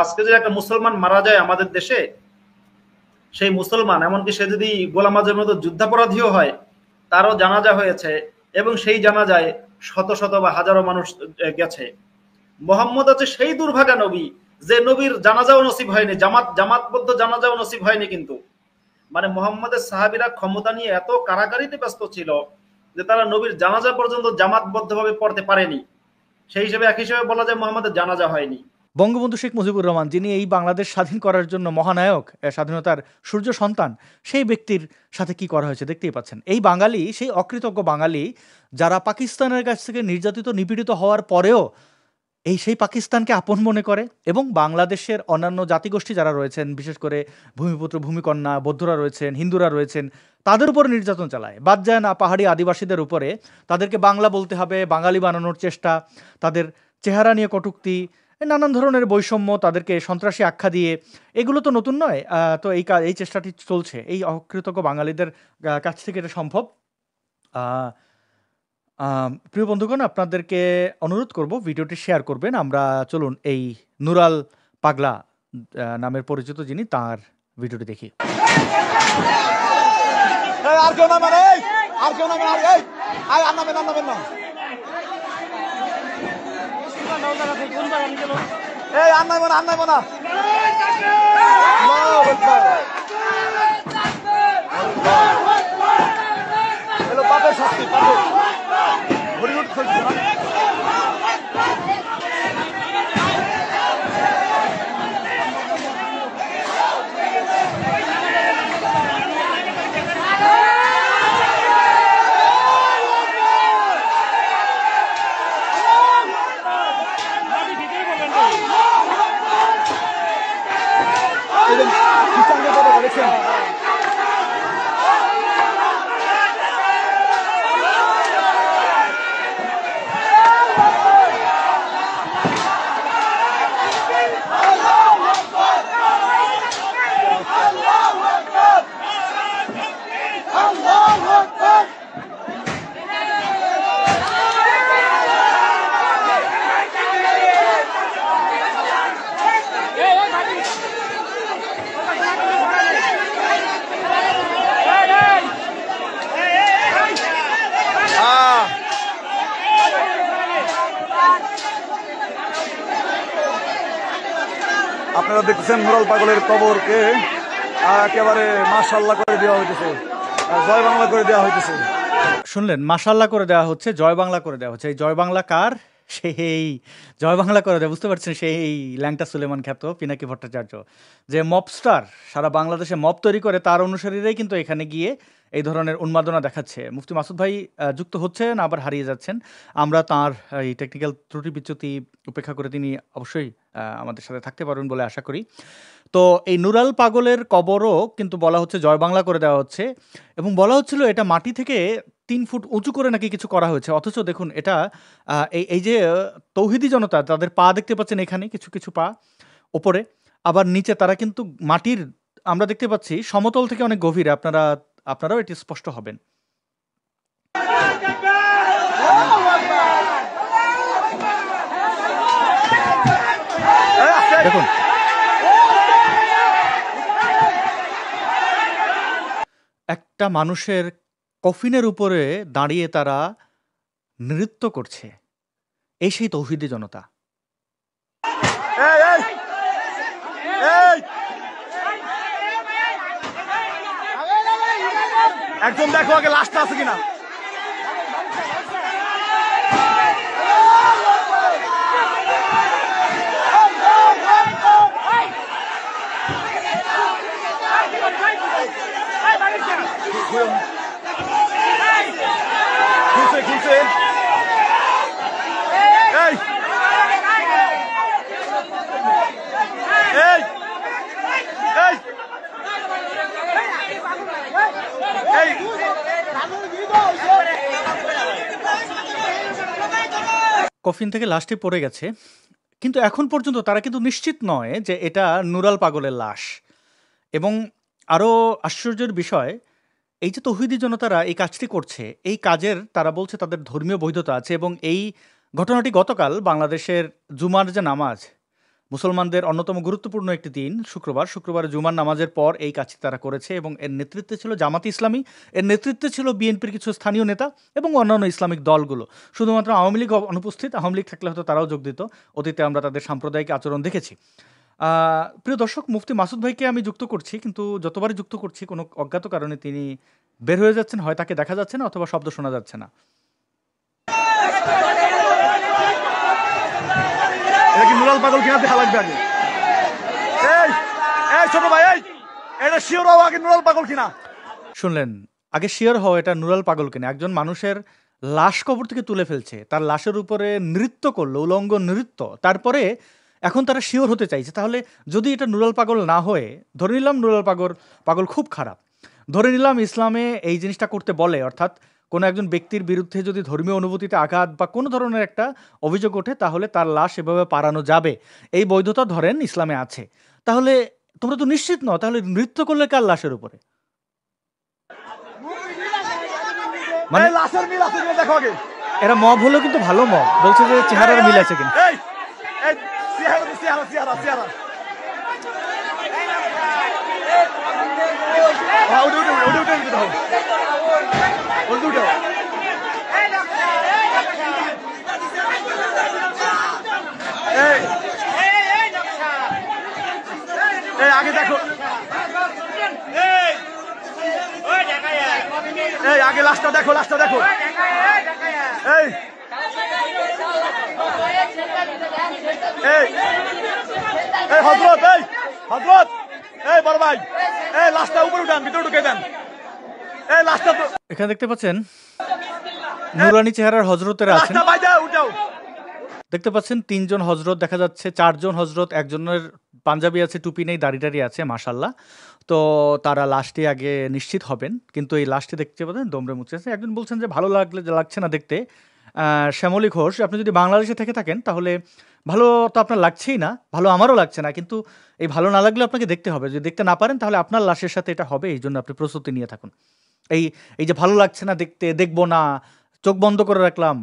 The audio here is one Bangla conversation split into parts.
আজকে যে একটা মুসলমান মারা যায় আমাদের দেশে, সেই মুসলমান এমনকি সে যদি গোলাম আজমের মতো যুদ্ধাপরাধীও হয়, তারও জানাজা হয়েছে এবং সেই জানাজায় শত শত বা হাজারো মানুষ গেছে। মোহাম্মদ হচ্ছে সেই দুর্ভাগা নবী যে নবীর জানাজাও নসিব হয়নি, জামাতবদ্ধ জানাজাও নসিব হয়নি। কিন্তু মানে মোহাম্মদের সাহাবীরা ক্ষমতা নিয়ে এত কারাকারিতে ব্যস্ত ছিল যে তারা নবীর জানাজা পর্যন্ত জামাতবদ্ধভাবে পড়তে পারেনি। সেই হিসেবে এক হিসেবে বলা যায় মোহাম্মদের জানাজা হয়নি। বঙ্গবন্ধু শেখ মুজিবুর রহমান, যিনি এই বাংলাদেশ স্বাধীন করার জন্য মহানায়ক, স্বাধীনতার সূর্য সন্তান, সেই ব্যক্তির সাথে কি করা হয়েছে দেখতেই পাচ্ছেন। এই বাঙালি, সেই অকৃতজ্ঞ বাঙালি যারা পাকিস্তানের কাছ থেকে নির্যাতিত নিপীড়িত হওয়ার পরেও সেই পাকিস্তানকে আপন মনে করে, এবং বাংলাদেশের অন্যান্য জাতিগোষ্ঠী যারা রয়েছেন, বিশেষ করে ভূমিপুত্র ভূমিকন্যা, বৌদ্ধরা রয়েছেন, হিন্দুরা রয়েছেন, তাদের উপরে নির্যাতন চালায়। বাদ যায় না পাহাড়ি আদিবাসীদের উপরে, তাদেরকে বাংলা বলতে হবে, বাঙালি বানানোর চেষ্টা, তাদের চেহারা নিয়ে কটূক্তি, নানান ধরনের বৈষম্য, তাদেরকে সন্ত্রাসী আখ্যা দিয়ে, এগুলো তো নতুন নয়। তো এই চেষ্টাটি চলছে এই অকৃতজ্ঞ বাঙালিদের কাছ থেকে এটা সম্ভব। প্রিয় বন্ধুগণ, আপনাদেরকে অনুরোধ করব ভিডিওটি শেয়ার করবেন। আমরা চলুন এই নুরাল পাগলা নামের পরিচিত যিনি, তার ভিডিওটি দেখি। আপনারা দেখছেন নুরাল পাগলের কবরকে একেবারে মাশাআল্লাহ করে দেওয়া হইতেছে, জয় বাংলা করে দেওয়া হইতেছে। শুনলেন, মাশাআল্লাহ করে দেওয়া হচ্ছে, জয় বাংলা করে দেওয়া হচ্ছে। এই জয় বাংলা কার? সেই জয় বাংলা করে দেয়, বুঝতে পারছেন, সেই ল্যাংটা সুলেমান খ্যাত পিনাকি ভট্টাচার্য, যে মবস্টার, সারা বাংলাদেশে মব তৈরি করে, তার অনুসারীরাই কিন্তু এখানে গিয়ে এই ধরনের উন্মাদনা দেখাচ্ছে। মুফতি মাসুদ ভাই যুক্ত হচ্ছেন, আবার হারিয়ে যাচ্ছেন। আমরা তার এই টেকনিক্যাল ত্রুটি বিচ্যুতি উপেক্ষা করে তিনি অবশ্যই আমাদের সাথে থাকতে পারবেন বলে আশা করি। তো এই নুরাল পাগলের কবরও কিন্তু বলা হচ্ছে জয় বাংলা করে দেওয়া হচ্ছে, এবং বলা হচ্ছিল এটা মাটি থেকে 3 ফুট উঁচু করে নাকি কিছু করা হয়েছে। অথচ দেখুন, এটা এই যে তৌহিদি জনতা, তাদের পা দেখতে পাচ্ছেন, এখানে কিছু কিছু পা ওপরে, আবার নিচে তারা কিন্তু মাটির, আমরা দেখতে পাচ্ছি সমতল থেকে অনেক গভীরে। আপনারাও এটি স্পষ্ট হবেন। দেখুন, একটা মানুষের কফিনের উপরে দাঁড়িয়ে তারা নৃত্য করছে। এই সেই তৌহিদি জনতা। একজন দেখো আগে লাশটা আছে কিনা। খুলছে কফিন থেকে লাশটি পড়ে গেছে, কিন্তু এখন পর্যন্ত তারা কিন্তু নিশ্চিত নয় যে এটা নুরাল পাগলের লাশ। এবং আরও আশ্চর্যের বিষয়, এই যে তৌহিদি জনতারা এই কাজটি করছে, এই কাজের তারা বলছে তাদের ধর্মীয় বৈধতা আছে। এবং এই ঘটনাটি গতকাল বাংলাদেশের জুমার যে নামাজ, মুসলমানদের অন্যতম গুরুত্বপূর্ণ একটি দিন শুক্রবারে জুমার নামাজের পর এই কাজটি তারা করেছে এবং এর নেতৃত্বে ছিল জামাত ইসলামী, এর নেতৃত্বে ছিল বিএনপির কিছু স্থানীয় নেতা এবং অন্যান্য ইসলামিক দলগুলো। শুধুমাত্র আওয়ামী লীগ অনুপস্থিত, আওয়ামী লীগ থাকলে হয়তো তারাও যোগ দিত। অতীতে আমরা তাদের সাম্প্রদায়িক আচরণ দেখেছি। প্রিয় দর্শক, মুফতি মাসুদ ভাইকে আমি যুক্ত করছি, কিন্তু যতবারই যুক্ত করছি কোনো অজ্ঞাত কারণে তিনি বের হয়ে যাচ্ছেন, হয় তাকে দেখা যাচ্ছে না অথবা শব্দ শোনা যাচ্ছে না। এটা কি নুরাল পাগল কিনা দেখা লাগবে আগে। এই এই ছোট ভাই, এই এটা শিওর হও আগে নুরাল পাগল কিনা। শুনলেন, আগে শিওর হও এটা নুরাল পাগল কিনা। একজন মানুষের লাশ কবর থেকে তুলে ফেলছে, তার লাশের উপরে নৃত্য করলো, উলঙ্গ নৃত্য, তারপরে এখন তারা শিওর হতে চাইছে। তাহলে যদি এটা নুরাল পাগল না হয়ে, ধরে নিলাম নুরাল পাগল খুব খারাপ, ধরে নিলাম ইসলামে এই জিনিসটা করতে বলে, অর্থাৎ কোনো একজন ব্যক্তির বিরুদ্ধে যদি ধর্মীয় অনুভূতিতে আঘাত বা কোনো ধরনের একটা অভিযোগ ওঠে তাহলে তার লাশ এভাবে পারানো যাবে, এই বৈধতা ধরেন ইসলামে আছে। তাহলে তোমরা তো নিশ্চিত নও, তাহলে নৃত্য করলে কার লাশের উপরে? মানে লাশের মিল আছে কিনা দেখো আগে। এরা মব হলো কিন্তু ভালো মব, বলছে যে চেহারার মিল আছে কিনা। এই এই চেহারা আগে দেখো, এই আগে লাশটা দেখো। এই এই হযরত, এই বড় ভাই, এই লাশটা উপরে উঠান, ভিতরে ঢুকে দেন। এই লাশটা এখানে দেখতে পাচ্ছেন নুরানি চেহারার হজরতেরা আছেন। দেখতে পাচ্ছেন 3 জন হজরত দেখা যাচ্ছে, 4 জন হজরত, একজনের পাঞ্জাবি আছে, টুপি নেই, দাড়ি আছে, মাশাল্লাহ। তো তারা লাশটি আগে নিশ্চিত হবেন, কিন্তু এই লাশটি দেখতে পাচ্ছেন দমড়ে মুচড়ে আছে। একজন বলছেন যে ভালো লাগছে না দেখতে। শ্যামলী ঘোষ, আপনি যদি বাংলাদেশে থেকে থাকেন তাহলে ভালো তো আপনার লাগছেই না, ভালো আমারও লাগছে না, কিন্তু এই ভালো না লাগলে আপনাকে দেখতে হবে। যদি দেখতে না পারেন তাহলে আপনার লাশের সাথে এটা হবে, এই জন্য আপনি প্রস্তুতি নিয়ে থাকুন। এই যে ভালো লাগছে না দেখতে, দেখবো না, চোখ বন্ধ করে রাখলাম,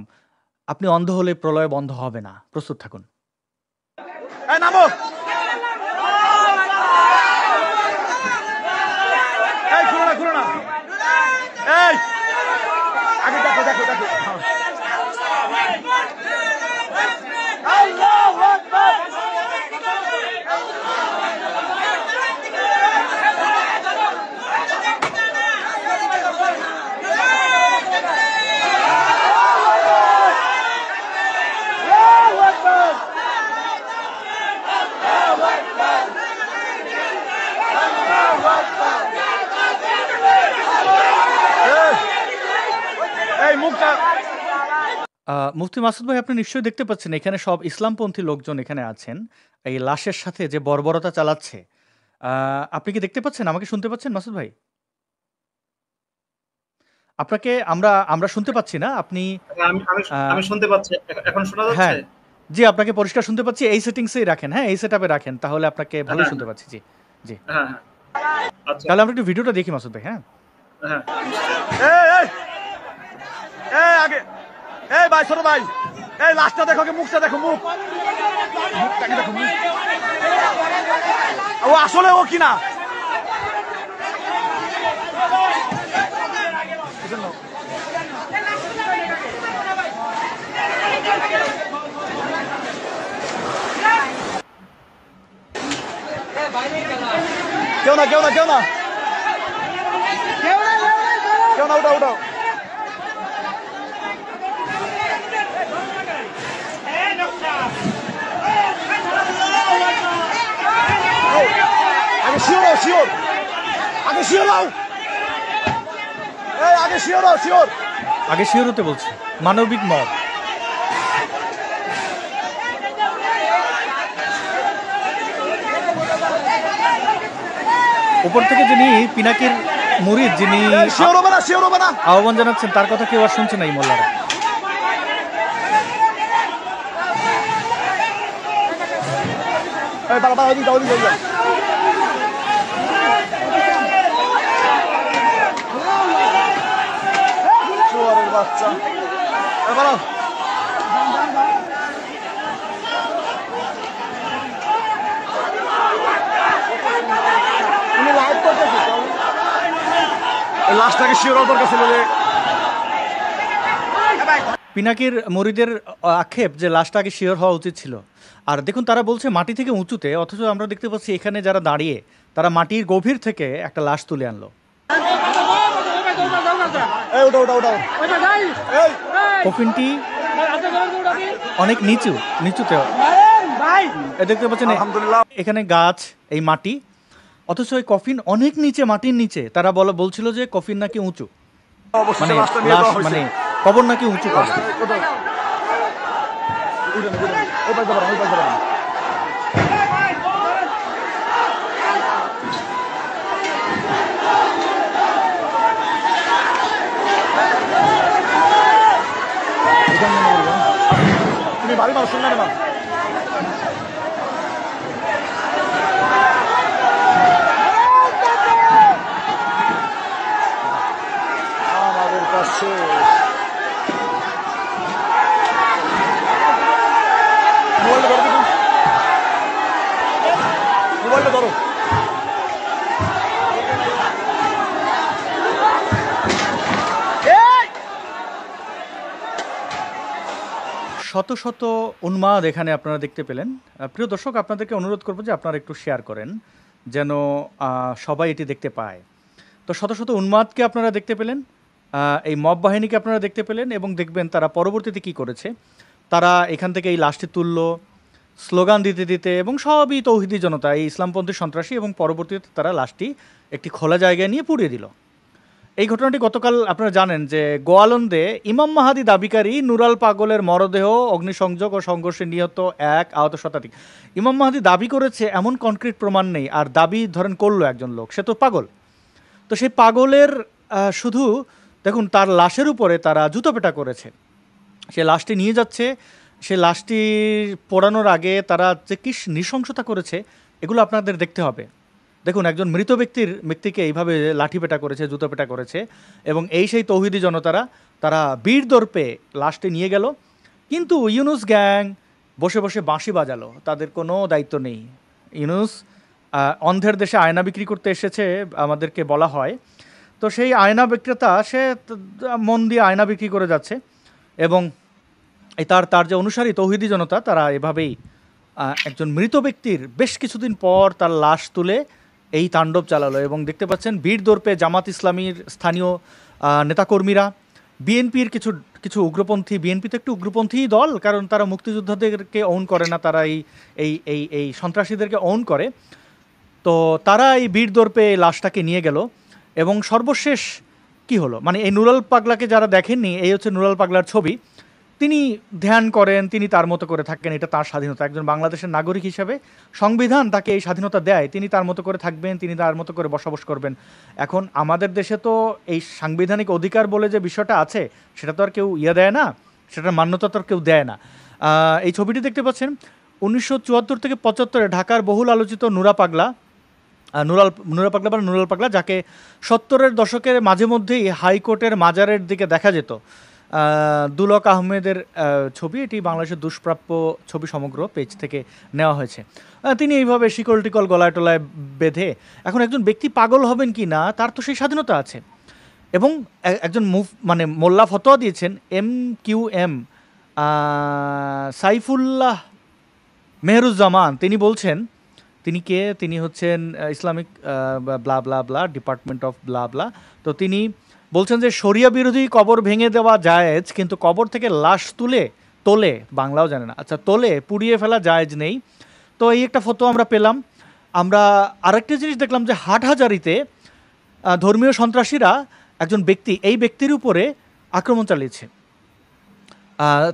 আপনি অন্ধ হলে প্রলয় বন্ধ হবে না, প্রস্তুত থাকুন। নামো, খুলো না, এই আগে দেখো। আল্লাহু আকবার। মুফতি মাসুদ ভাই, আপনি নিশ্চয়ই দেখতে পাচ্ছেন এখানে সব ইসলামপন্থী লোকজন এখানে আছেন, এই লাশের সাথে যে বর্বরতা চালাচ্ছে। আপনি কি দেখতে পাচ্ছেন? আমাকে শুনতে পাচ্ছেন মাসুদ ভাই? আপনাকে আমরা শুনতে পাচ্ছি না। আপনি আমি শুনতে পাচ্ছি, এখন শোনা যাচ্ছে? হ্যাঁ জি, আপনাকে পরিষ্কার শুনতে পাচ্ছি। এই সেটিংসেই রাখেন, হ্যাঁ এই সেটআপে রাখেন, তাহলে আপনাকে ভালো শুনতে পাচ্ছি। জি জি, হ্যাঁ আচ্ছা, তাহলে আমরা একটু ভিডিওটা দেখি মাসুদ ভাই। হ্যাঁ এই আগে, এই ভাই, ছোট ভাই, এই লাশটা দেখো, মুখটা দেখো, মুখটাকে দেখো, ও আসলে ও কিনা। কেউ না, উঠাও। আগে শিওর হতে বলছি। মানবিক মব, উপর থেকে যিনি পিনাকির মুরিদ, যিনি আহ্বান জানাচ্ছেন, তার কথা কেউ আর শুনছে না এই মোল্লারা। বাচ্চা এই লাশটাকে শিওর হওয়ার দরকার ছিল যে পিনাকির মুরিদের আক্ষেপ যে লাশটা আগে শিওর হওয়া উচিত ছিল। আর দেখুন তারা বলছে মাটি থেকে উঁচুতে, অথচ আমরা দেখতে পাচ্ছি এখানে যারা দাঁড়িয়ে তারা মাটির গভীর থেকে একটা লাশ তুলে আনলো। এই ওটা ওটা ওটা এই কফিনটি অনেক নিচুতে দেখতে পাচ্ছেন আলহামদুলিল্লাহ এখানে গাছ, এই মাটি, অথচ ওই কফিন অনেক নিচে, মাটির নিচে। তারা বলছিল যে কফিন নাকি উঁচু, অবশ্যই মানে লাশটা নিয়ে লাশ যাওয়া হয়েছে মানে কবর নাকি উঁচু কবর। ওই পাশে দাঁড়ান, ওই পাশে দাঁড়ান। তুমি বাড়ি মারো, শুনলে না? আমাদের কাছে মোবাইলটা ধরো, দেখুন মোবাইলটা ধরো। শত শত উন্মাদ এখানে আপনারা দেখতে পেলেন। প্রিয় দর্শক, আপনাদেরকে অনুরোধ করবো যে আপনারা একটু শেয়ার করেন যেন সবাই এটি দেখতে পায়। তো শত শত উন্মাদকে আপনারা দেখতে পেলেন, এই মব বাহিনীকে আপনারা দেখতে পেলেন, এবং দেখবেন তারা পরবর্তীতে কি করেছে। তারা এখান থেকে এই লাশটি তুলল স্লোগান দিতে দিতে, এবং সবই তৌহিদি জনতা, এই ইসলামপন্থী সন্ত্রাসী, এবং পরবর্তীতে তারা লাশটি একটি খোলা জায়গায় নিয়ে পুড়িয়ে দিল। এই ঘটনাটি গতকাল আপনারা জানেন যে গোয়ালন্দে ইমাম মাহাদি দাবিকারী নুরাল পাগলের মরদেহ অগ্নিসংযোগ ও সংঘর্ষে নিহত এক, আহত শতাধিক। ইমাম মাহাদি দাবি করেছে, এমন কনক্রিট প্রমাণ নেই, আর দাবি ধরেন করলো একজন লোক, সে তো পাগল। তো সেই পাগলের শুধু দেখুন তার লাশের উপরে তারা জুতোপেটা করেছে। সে লাশটি নিয়ে যাচ্ছে, সে লাশটি পোড়ানোর আগে তারা যে কি নৃশংসতা করেছে এগুলো আপনাদের দেখতে হবে। দেখুন একজন মৃত ব্যক্তিকে এইভাবে লাঠিপেটা করেছে, জুতোপেটা করেছে, এবং এই সেই তৌহিদি জনতারা তারা বীর দর্পে লাশটি নিয়ে গেল। কিন্তু ইউনুস গ্যাং বসে বসে বাঁশি বাজালো, তাদের কোনো দায়িত্ব নেই। ইউনুস অন্ধের দেশে আয়না বিক্রি করতে এসেছে আমাদেরকে বলা হয়। তো সেই আয়না বিক্রেতা সে মন দিয়ে আয়না বিক্রি করে যাচ্ছে, এবং এই তার যে অনুসারী তৌহিদি জনতা তারা এভাবেই একজন মৃত ব্যক্তির বেশ কিছুদিন পর তার লাশ তুলে এই তাণ্ডব চালালো। এবং দেখতে পাচ্ছেন বীর দর্পে জামাত ইসলামীর স্থানীয় নেতাকর্মীরা, বিএনপির কিছু উগ্রপন্থী, বিএনপি তো একটু উগ্রপন্থী দল, কারণ তারা মুক্তিযোদ্ধাদেরকে ওন করে না, তারা এই সন্ত্রাসীদেরকে ওন করে। তো তারা এই বীর দর্পে লাশটাকে নিয়ে গেল। এবং সর্বশেষ কি হলো, মানে এই নুরাল পাগলাকে যারা দেখেননি, এই হচ্ছে নুরাল পাগলার ছবি। তিনি ধ্যান করেন, তিনি তার মতো করে থাকেন, এটা তার স্বাধীনতা। একজন বাংলাদেশের নাগরিক হিসাবে সংবিধান তাকে এই স্বাধীনতা দেয়, তিনি তার মতো করে থাকবেন, তিনি তার মতো করে বসবাস করবেন। এখন আমাদের দেশে তো এই সাংবিধানিক অধিকার বলে যে বিষয়টা আছে সেটা তো আর কেউ দেয় না, সেটার মান্যতা তো আর কেউ দেয় না। এই ছবিটি দেখতে পাচ্ছেন 1974 থেকে 75-এ ঢাকার বহুল আলোচিত নুরাল পাগলা, যাকে 70-এর দশকের মাঝে মধ্যেই হাইকোর্টের মাজারের দিকে দেখা যেত। দুলক আহমেদের ছবি, এটি বাংলাদেশের দুষ্প্রাপ্য ছবি সমগ্র পেজ থেকে নেওয়া হয়েছে। তিনি এইভাবে শিকল টিকল গলায় টলায় বেঁধে, এখন একজন ব্যক্তি পাগল হবেন কি না তার তো সেই স্বাধীনতা আছে। এবং একজন মোল্লা ফতোয়া দিয়েছেন, MQM সাইফুল্লাহ মেহরুজ্জামান, তিনি বলছেন, তিনি কে, তিনি হচ্ছেন Islamic blah blah blah department of blah blah. তো তিনি বলছেন যে শরিয়া বিরোধী কবর ভেঙে দেওয়া জায়েজ, কিন্তু কবর থেকে লাশ তোলে বাংলাও জানে না, আচ্ছা তোলে পুড়িয়ে ফেলা জায়েজ নেই। তো এই একটা ফতোয়া আমরা পেলাম। আমরা আরেকটা জিনিস দেখলাম যে হাটহাজারিতে ধর্মীয় সন্ত্রাসীরা একজন ব্যক্তি, এই ব্যক্তির উপরে আক্রমণ চালিয়েছে।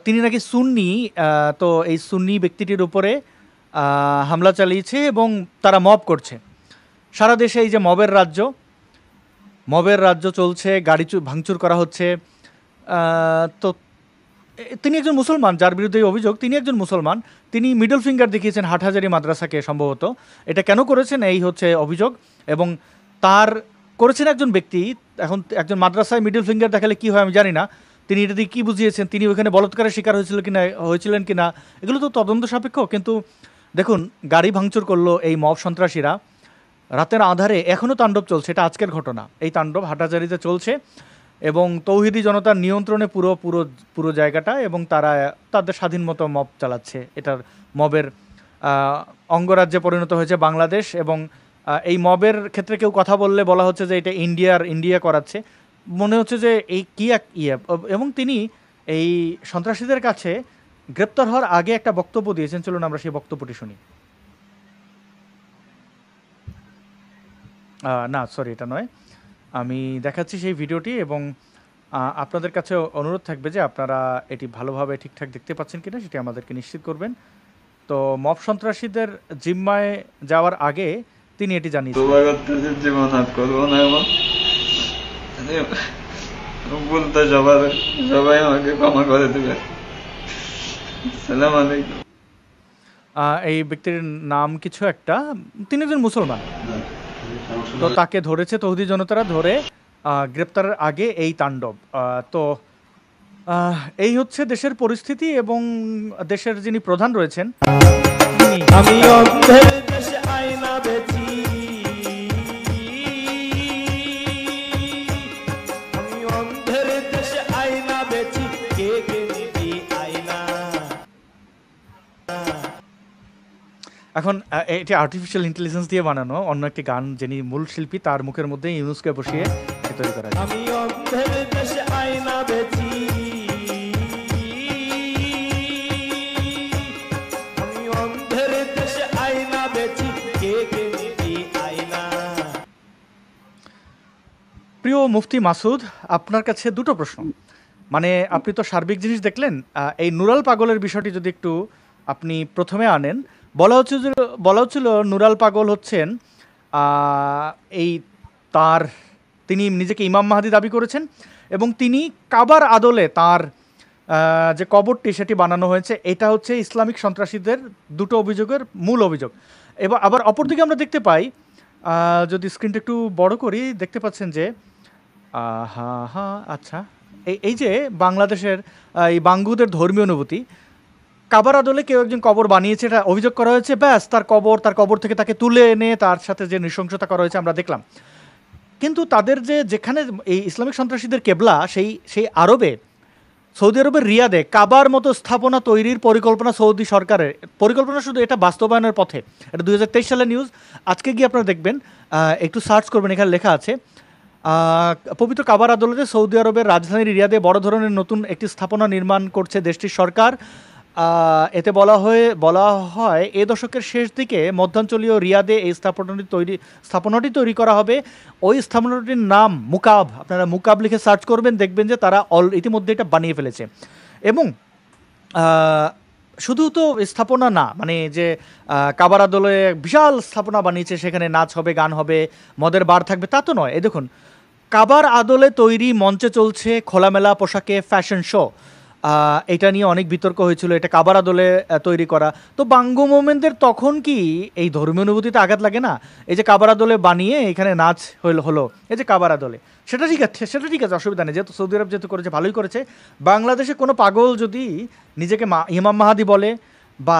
তিনি নাকি সুন্নি, তো এই সুন্নি ব্যক্তিটির উপরে হামলা চালিয়েছে এবং তারা মব করছে। সারা দেশে এই যে মবের রাজ্য চলছে, গাড়ি ভাঙচুর করা হচ্ছে। তো তিনি একজন মুসলমান, যার বিরুদ্ধে এই অভিযোগ, তিনি একজন মুসলমান, তিনি মিডল ফিঙ্গার দেখিয়েছেন হাটহাজারি মাদ্রাসাকে সম্ভবত। এটা কেন করেছেন এই হচ্ছে অভিযোগ, এবং তার করেছেন একজন ব্যক্তি। এখন একজন মাদ্রাসায় মিডল ফিঙ্গার দেখালে কি হয় আমি জানি না, তিনি এটা দিয়ে কী বুঝিয়েছেন, তিনি ওখানে বলৎকারের শিকার হয়েছিলেন কিনা এগুলো তো তদন্ত সাপেক্ষ। কিন্তু দেখুন গাড়ি ভাঙচুর করলো এই মব সন্ত্রাসীরা, রাতের আঁধারে এখনও তাণ্ডব চলছে, এটা আজকের ঘটনা। এই তাণ্ডব হাটাজারিতে চলছে এবং তৌহিদি জনতার নিয়ন্ত্রণে পুরো পুরো পুরো জায়গাটা, এবং তারা তাদের স্বাধীন মতো মব চালাচ্ছে। এটার মবের অঙ্গরাজ্যে পরিণত হয়েছে বাংলাদেশ, এবং এই মবের ক্ষেত্রে কেউ কথা বললে বলা হচ্ছে যে এটা ইন্ডিয়া করাচ্ছে। মনে হচ্ছে যে এই কি এক ইয়ে। এবং তিনি এই সন্ত্রাসীদের কাছে গ্রেপ্তার হওয়ার আগে একটা বক্তব্য দিয়েছেন, চলুন আমরা সেই বক্তব্যটি শুনি। না সরি, এটা নয়, আমি দেখাচ্ছি সেই ভিডিওটি, এবং আপনাদের কাছে অনুরোধ থাকবে যে আপনারা এটি ভালোভাবে ঠিকঠাক দেখতে পাচ্ছেন কিনা সেটি আমাদেরকে নিশ্চিত করবেন। তো মব সন্ত্রাসীদের জিম্মায় যাওয়ার আগে তিনি এটি জানিয়েছেন। জীবন আর করবো না এমন, বলতে সবাই আমাকে ক্ষমা করে দেবে। সালাম আলাইকুম। এই ব্যক্তির নাম কিছু একটা, তিনি একজন মুসলমান। তো তাকে ধরেছে তৌহিদি জনতারা, ধরে গ্রেপ্তারের আগে এই তাণ্ডব। তো এই হচ্ছে দেশের পরিস্থিতি, এবং দেশের যিনি প্রধান রয়েছেন আমি অন্ধের দেশে আয়না বেচি, আমি অন্ধের দেশে আয়না বেচি, কে কিনবি আয়না। এখন এটি আর্টিফিশিয়াল ইন্টেলিজেন্স দিয়ে বানানো অন্য একটি গান, যিনি মূল শিল্পী তার মুখের মধ্যে ইউনুসকে বসিয়ে এটি তৈরি করা হয়েছে। আমি অন্ধের দেশে আয়না বেচি, আমি অন্ধের দেশে আয়না বেচি, কে কিনবি আয়না। প্রিয় মুফতি মাসুদ, আপনার কাছে দুটো প্রশ্ন। মানে আপনি তো সার্বিক জিনিস দেখলেন, এই নুরাল পাগলের বিষয়টি যদি একটু আপনি প্রথমে আনেন। বলা হচ্ছিল নুরাল পাগল হচ্ছেন তিনি নিজেকে ইমাম মাহাদি দাবি করেছেন, এবং তিনি কাবার আদলে তার যে কবরটি সেটি বানানো হয়েছে। এটা হচ্ছে ইসলামিক সন্ত্রাসীদের দুটো অভিযোগের মূল অভিযোগ। এবার আবার অপরদিকে আমরা দেখতে পাই, যদি স্ক্রিনটা একটু বড় করি, দেখতে পাচ্ছেন যে আচ্ছা, এই যে বাংলাদেশের এই বাঙ্গুদের ধর্মীয় অনুভূতি, কাবার আদলে কেউ একজন কবর বানিয়েছে, এটা অভিযোগ করা হয়েছে, ব্যাস তার কবর থেকে তাকে তুলে এনে তার সাথে যে নৃশংসতা করা হয়েছে আমরা দেখলাম। কিন্তু তাদের যেখানে এই ইসলামিক সন্ত্রাসীদের কেবলা, সেই আরবে, সৌদি আরবের রিয়াদে কাবার মতো স্থাপনা তৈরির পরিকল্পনা সৌদি সরকারের পরিকল্পনা, শুধু এটা বাস্তবায়নের পথে। এটা 2023 সালের নিউজ। আজকে গিয়ে আপনারা দেখবেন, একটু সার্চ করবেন, এখানে লেখা আছে পবিত্র কাবার আদলে সৌদি আরবের রাজধানী রিয়াদে বড় ধরনের নতুন একটি স্থাপনা নির্মাণ করছে দেশটির সরকার। এতে বলা হয় এ দশকের শেষ দিকে মধ্যাঞ্চলীয় রিয়াদে এই স্থাপনাটি তৈরি করা হবে। ওই স্থাপনাটির নাম মুকাব। আপনারা মুকাব লিখে সার্চ করবেন, দেখবেন যে তারা ইতিমধ্যে এটা বানিয়ে ফেলেছে। এবং শুধু তো স্থাপনা না, মানে যে কাবার আদলে বিশাল স্থাপনা বানিয়েছে, সেখানে নাচ হবে, গান হবে, মদের বার থাকবে, তা তো নয়। এই দেখুন, কাবার আদলে তৈরি মঞ্চে চলছে খোলামেলা পোশাকে ফ্যাশন শো। এটা নিয়ে অনেক বিতর্ক হয়েছিল, এটা কাবার আদলে তৈরি করা। তো বাঙ্গু মোমেনদের তখন কি এই ধর্মীয় অনুভূতিতে আঘাত লাগে না? এই যে কাবার আদলে বানিয়ে এখানে নাচ হলো, এই যে কাবার আদলে, সেটা ঠিক আছে, অসুবিধা নেই। যেহেতু সৌদি আরব যেহেতু করেছে, ভালোই করেছে। বাংলাদেশে কোনো পাগল যদি নিজেকে ইমাম মাহাদি বলে, বা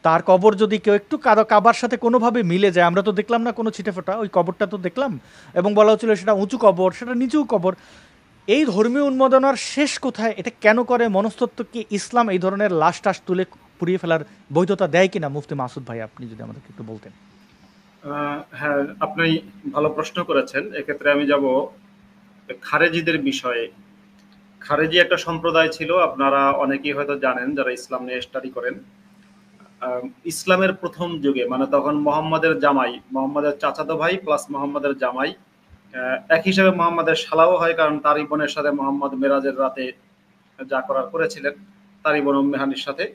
তার কবর যদি কেউ একটু কাবার সাথে কোনোভাবে মিলে যায়, আমরা তো দেখলাম না কোনো ছিটেফোঁটা, ওই কবরটা তো দেখলাম, এবং বলা হচ্ছিল সেটা উঁচু কবর, সেটা নিচু কবর। এই ধর্মীয় উন্মাদনার শেষ কোথায়? এটা কেন করে? মনস্তত্ত্ব কি ইসলাম এই ধরনের লাশ টাশ তুলে পুড়িয়ে ফেলার বৈধতা দেয় কিনা? মুফতি মাসুদ ভাই, আপনি যদি আমাদেরকে একটু বলতেন। হ্যাঁ, আপনি ভালো প্রশ্ন করেছেন। এক্ষেত্রে আমি যাব খারেজিদের বিষয়ে। খারেজি একটা সম্প্রদায় ছিল, আপনারা অনেকেই হয়তো জানেন যারা ইসলাম নিয়ে স্টাডি করেন। ইসলামের প্রথম যুগে, মানে তখন মোহাম্মদের জামাই, মোহাম্মদের চাচাতো ভাই প্লাস মোহাম্মদের জামাই, এক হিসেবে মোহাম্মদের শালাও হয়, কারণ তারই বোনের সাথে মোহাম্মদ মেরাজের রাতে যা করার করেছিলেন তারই বোন মেহানির সাথে।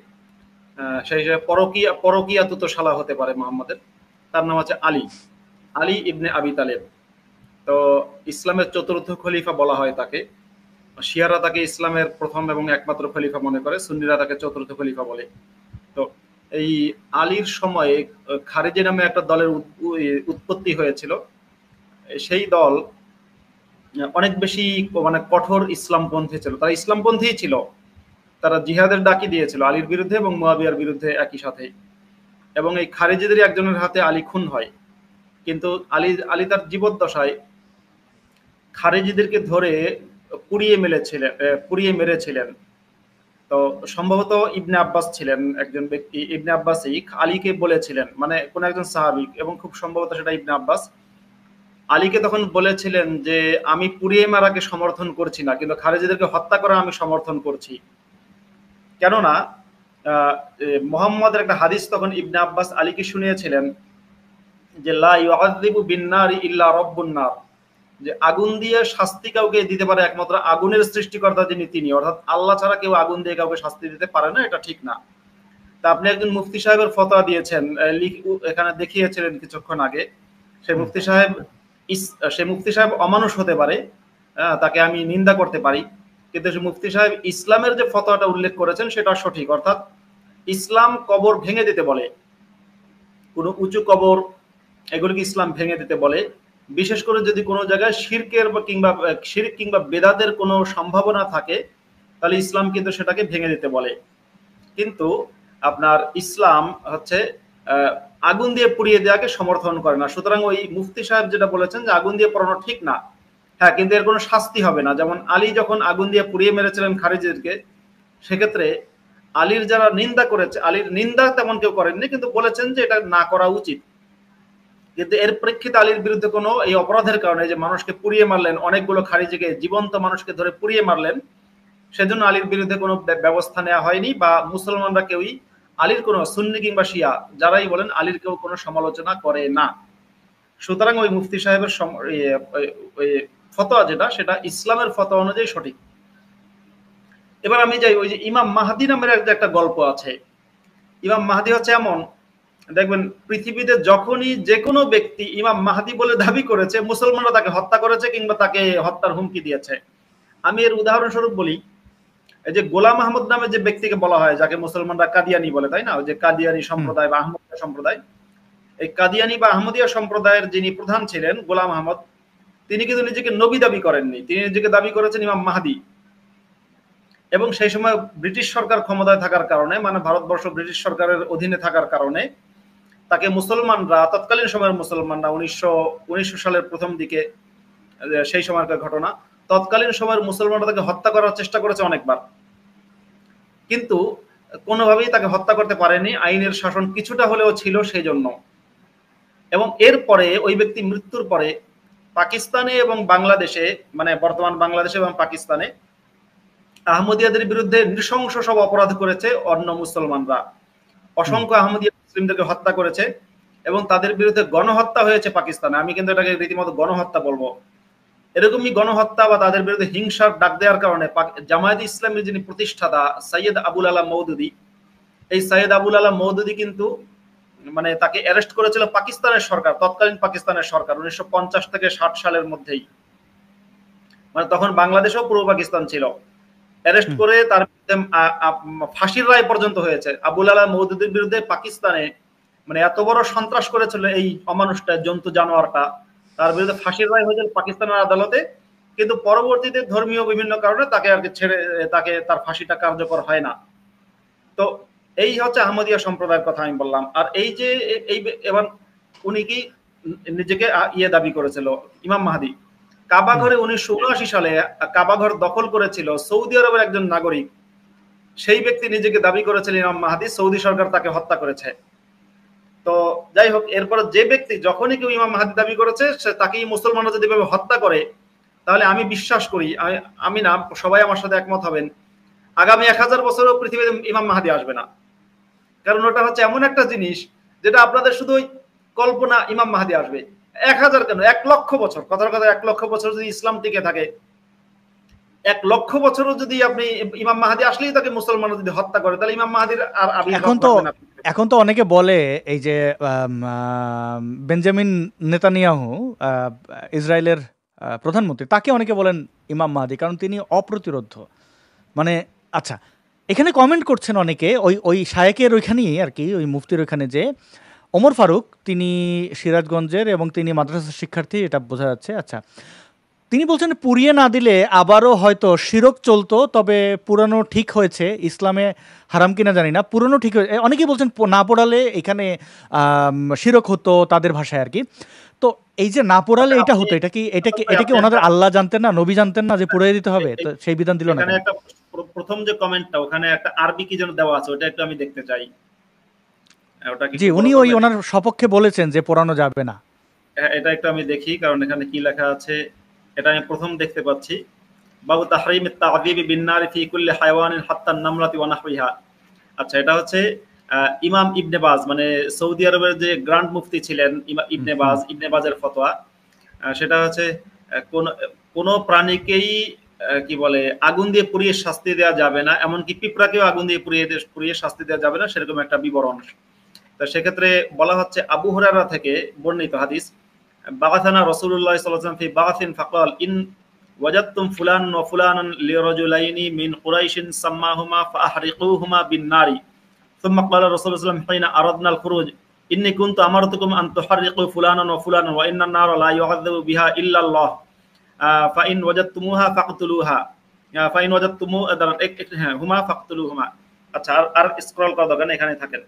সেই হিসেবে পরকিয়াতুত শালা হতে পারে মোহাম্মদের। তার নাম হচ্ছে আলী ইবনে আবি তালেব। তো ইসলামের চতুর্থ খলিফা বলা হয় তাকে। শিয়ারা তাকে ইসলামের প্রথম এবং একমাত্র খলিফা মনে করে, সুন্নিরা তাকে চতুর্থ খলিফা বলে। তো এই আলীর সময়ে খারেজি নামে একটা দলের উৎপত্তি হয়েছিল। সেই দল অনেক বেশি মানে কঠোর ইসলামপন্থী ছিল, তারা ইসলামপন্থী ছিল। তারা জিহাদের ডাকি দিয়েছিল আলীর বিরুদ্ধে এবং মুয়াবিয়ার বিরুদ্ধে একই সাথে। এবং এই খারেজিদের একজনের হাতে আলী খুন হয়। কিন্তু আলী তার জীবদ্দশায় খারেজিদেরকে ধরে পুড়িয়ে মেরেছিলেন। তো সম্ভবত ইবনে আব্বাস ছিলেন একজন ব্যক্তি, ইবনে আব্বাসই আলীকে বলেছিলেন, মানে কোন একজন সাহাবী, এবং খুব সম্ভবত সেটা ইবনে আব্বাস আলীকে তখন বলেছিলেন যে আমি পুড়িয়ে মারাকে সমর্থন করছি না, কিন্তু খারেজিদেরকে হত্যা করা আমি সমর্থন করছি। কেননা মুহাম্মদের একটা হাদিস তখন ইবনে আব্বাস আলীকে শুনিয়েছিলেন যে লা ইউআযযিবু বিন-নারি ইল্লা রাব্বুন নার, যে আগুন দিয়ে শাস্তি কাউকে দিতে পারে একমাত্র আগুনের সৃষ্টিকর্তা যিনি তিনি, অর্থাৎ আল্লাহ ছাড়া কেউ আগুন দিয়ে কাউকে শাস্তি দিতে পারে না, এটা ঠিক না। তা আপনি একজন মুফতি সাহেবের ফতোয়া দিয়েছেন, এখানে দেখিয়েছিলেন কিছুক্ষণ আগে। সেই মুফতি সাহেব অমানুষ হতে পারে, তাকে আমি নিন্দা করতে পারি, কিন্তু সে মুফতি সাহেব ইসলামের যে ফতোয়াটা উল্লেখ করেছেন সেটা সঠিক। অর্থাৎ ইসলাম কবর ভেঙে দিতে বলে, কোনো উঁচু কবর এগুলোকে ইসলাম ভেঙে দিতে বলে। বিশেষ করে যদি কোনো জায়গায় শিরক কিংবা বেদাতের কোনো সম্ভাবনা থাকে, তাহলে ইসলাম কিন্তু সেটাকে ভেঙে দিতে বলে। কিন্তু আপনার ইসলাম হচ্ছে আগুন দিয়ে পুড়িয়ে দেওয়াকে সমর্থন করে না। সুতরাং ওই মুফতি সাহেব যেটা বলেছেন যে আগুন দিয়ে পোড়ানো ঠিক না, হ্যাঁ, কিন্তু এর কোনো শাস্তি হবে না। যেমন আলী যখন আগুন দিয়ে পুড়িয়ে মেরেছিলেন খারিজিদেরকে, সেক্ষেত্রে আলীর যারা নিন্দা করেছে, আলীর নিন্দা তেমন কেউ করেননি, কিন্তু বলেছেন যে এটা না করা উচিত। কিন্তু এর প্রেক্ষিতে আলীর বিরুদ্ধে কোনো এই অপরাধের কারণে যে মানুষকে পুড়িয়ে মারলেন, অনেকগুলো খারিজিকে জীবন্ত মানুষকে ধরে পুড়িয়ে মারলেন, সেজন্য আলীর বিরুদ্ধে কোনো ব্যবস্থা নেওয়া হয়নি, বা মুসলমানরা কেউই আলীর কোনো সুন্নি কিংবা শিয়া যারাই বলেন আলীর কেউ কোনো সমালোচনা করে না। সুতরাং ওই মুফতি সাহেবের ফতোয়া যেটা, সেটা ইসলামের ফতোয়া অনুযায়ী সঠিক। এবার আমি যাই, ওই যে ইমাম মাহদি নামের একটা গল্প আছে। ইমাম মাহদি হচ্ছে এমন, দেখবেন পৃথিবীতে যখনই যে কোনো ব্যক্তি ইমাম মাহদি বলে দাবি করেছে, মুসলমানরা তাকে হত্যা করেছে কিংবা তাকে হত্যার হুমকি দিয়েছে। আমি এর উদাহরণস্বরূপ বলি, এই যে গোলাম আহমদ নামে যে ব্যক্তিকে বলা হয়, যাকে মুসলমানরা কাদিয়ানি বলে, তাই না, ওই যে কাদিয়ানি সম্প্রদায় বা আহমদিয়া সম্প্রদায়, এই কাদিয়ানি বা আহমদিয়া সম্প্রদায়ের যিনি প্রধান ছিলেন গোলাম আহমদ, তিনি কিন্তু নিজেকে নবী দাবি করেননি, তিনি নিজেকে দাবি করেছেন ইমাম মাহদি। এবং সেই সময় ব্রিটিশ সরকার ক্ষমতায় থাকার কারণে, মানে ভারতবর্ষ ব্রিটিশ সরকারের অধীনে থাকার কারণে, তাকে মুসলমানরা, তৎকালীন সময়ের মুসলমানরা 1900 সালের প্রথম দিকে, সেই সময়কার ঘটনা, তৎকালীন সময়ের মুসলমানরা তাকে হত্যা করার চেষ্টা করেছে অনেকবার, কিন্তু কোনোভাবেই তাকে হত্যা করতে পারেনি। আইনের শাসন কিছুটা হলেও ছিল সেই জন্য। এবং এরপরে ওই ব্যক্তি মৃত্যুর পরে পাকিস্তানে এবং বাংলাদেশে, মানে বর্তমান বাংলাদেশে এবং পাকিস্তানে আহমদিয়াদের বিরুদ্ধে নৃশংস সব অপরাধ করেছে অন্য মুসলমানরা। অসংখ্য আহমদিয়া মুসলিমদেরকে হত্যা করেছে এবং তাদের বিরুদ্ধে গণহত্যা হয়েছে পাকিস্তানে। আমি কিন্তু এটাকে রীতিমতো গণহত্যা বলবো। এরকমই গণহত্যা বা তাদের বিরুদ্ধে হিংসার ডাক দেওয়ার কারণে জামায়াত ইসলামের যিনি প্রতিষ্ঠাতা সৈয়দ আবুল আলা মওদুদি, এই সৈয়দ আবুল আলা মওদুদি কিন্তু মানে তাকে অ্যারেস্ট করেছিল পাকিস্তানের সরকার, তৎকালীন পাকিস্তানের সরকার 1950 থেকে 60 সালের মধ্যেই, মানে তখন বাংলাদেশও পূর্ব পাকিস্তান ছিল। অ্যারেস্ট করে তার ফাঁসির রায় পর্যন্ত হয়েছে। আবুল আলা মওদুদির বিরুদ্ধে পাকিস্তানে মানে এত বড় সন্ত্রাস করেছিল এই অমানুষটা, জন্তু জানোয়ারটা, তার বিরুদ্ধে ফাঁসির রায় হয়েছিল পাকিস্তানের আদালতে। কিন্তু পরবর্তীতে ধর্মীয় বিভিন্ন কারণে তাকে আর কি ছেড়ে, তাকে তার ফাঁসিটা কার্যকর হয় না। তো এই হচ্ছে আহমদিয়া সম্প্রদায়ের কথা আমি বললাম। আর এই যে এবার উনি কি নিজেকে দাবি করেছিল ইমাম মাহদি, কাবাঘরে 1979 সালে কাবাঘর দখল করেছিল সৌদি আরবের একজন নাগরিক, সেই ব্যক্তি নিজেকে দাবি করেছিল ইমাম মাহদি, সৌদি সরকার তাকে হত্যা করেছে। তো যাই হোক, এরপর যে ব্যক্তি যখনই কেউ ইমাম মাহদি দাবি করেছে, সে তাকেই মুসলমানরা যদি ভাবে হত্যা করে, তাহলে আমি বিশ্বাস করি, আমি না, সবাই আমার সাথে একমত হবেন, আগামী 1000 বছরও পৃথিবীতে ইমাম মাহদি আসবে না। কারণ ওটা হচ্ছে এমন একটা জিনিস যেটা আপনাদের শুধু কল্পনা, ইমাম মাহদি আসবে। 1000 কেন, 1 লক্ষ বছর, কথার কথা 1 লক্ষ বছর যদি ইসলাম টিকে থাকে, 1 লক্ষ বছরও যদি আপনি ইমাম মাহদি আসলেই তাকে মুসলমানরা যদি হত্যা করে, তাহলে ইমাম মাহদির আর এখন তো অনেকে বলে এই যে বেঞ্জামিন নেতানিয়াহু, ইসরায়েলের প্রধানমন্ত্রী, তাকে অনেকে বলেন ইমাম মাহদি, কারণ তিনি অপ্রতিরোধ্য। মানে আচ্ছা, এখানে কমেন্ট করছেন অনেকে ওই শায়েকের ওইখানেই আর কি, ওই মুফতির ওইখানে, যে ওমর ফারুক তিনি সিরাজগঞ্জের এবং তিনি মাদ্রাসার শিক্ষার্থী, এটা বোঝা যাচ্ছে। আচ্ছা, তিনি বলছেন পুড়িয়ে না দিলে আবারও হয়তো শিরক চলতো, তবে পুরানো ঠিক হয়েছে, ইসলামে হারাম কিনা জানি না, পুরানো ঠিক হয়েছে। অনেকেই বলছেন না পোড়ালে এখানে শিরক হতো, তাদের ভাষায় আর কি। তো এই যে না পোড়ালে আচ্ছা, এটা আপনি হতো, এটা কি আপনি ওনাদের একটা আল্লাহ জানতেন না, নবী জানতেন না যে পুড়িয়ে দিতে হবে, তো এ- সেই বিধান দিল না এখানে কেন? একটা প্রথম যে কমেন্টটা, ওখানে একটা আরবি কি যেন দেওয়া আছে, ওটা একটু আমি দেখতে চাই। ওটা কি জি, একটু বড় উনি ওই করবেন? ওনার সপক্ষে বলেছেন যে পোড়ানো যাবে না। হ্যাঁ, এটা একটু আমি দেখি, কারণ এখানে কি লেখা আছে এটা আমি প্রথম দেখতে পাচ্ছি। বাবু তাহরিম তাযীবি বিন নারি ফি কুল্লি হায়াওয়ানিন হাত্তা নামলাতি ওয়া নাহওয়িহা। আচ্ছা, এটা হচ্ছে ইমাম ইবনে বাজ, মানে সৌদি আরবের যে গ্র্যান্ড মুফতি ছিলেন হুম, ইবনে বাজের ফতোয়া। সেটা হচ্ছে কোন কোন প্রাণীকেই কি বলে আগুন দিয়ে পুড়িয়ে শাস্তি দেওয়া যাবে না, এমনকি পিঁপড়াকেও আগুন দিয়ে পুড়িয়ে শাস্তি দেওয়া যাবে না, সেরকম একটা বিবরণ। তো সেক্ষেত্রে বলা হচ্ছে আবু হুরায়রা থেকে বর্ণিত হাদিস, বাগাথানা রাসূলুল্লাহ সাল্লাল্লাহু আলাইহি ওয়াসাল্লাম ফি বাগাথিন ফাকাল ইন ওয়াজাদতুম ফুলান ওয়া ফুলানান লিরাজুলাইনি মিন কুরাইশিন সাম্মাহুমা ফাআহরিকুহুমা বিন নারি ثم قال الرسول صلى الله عليه وسلم حين أردنا الخروج إني كنت أمرتكم أن تحرقوا فلانا وفلانا وإن النار لا يعذب بها إلا الله فإن وجدتموها فاقتلوها فإن وجدتموهما فاقتلوهما। আচ্ছা, আর স্ক্রল করা দরকার নেই, এখানে থাকেন।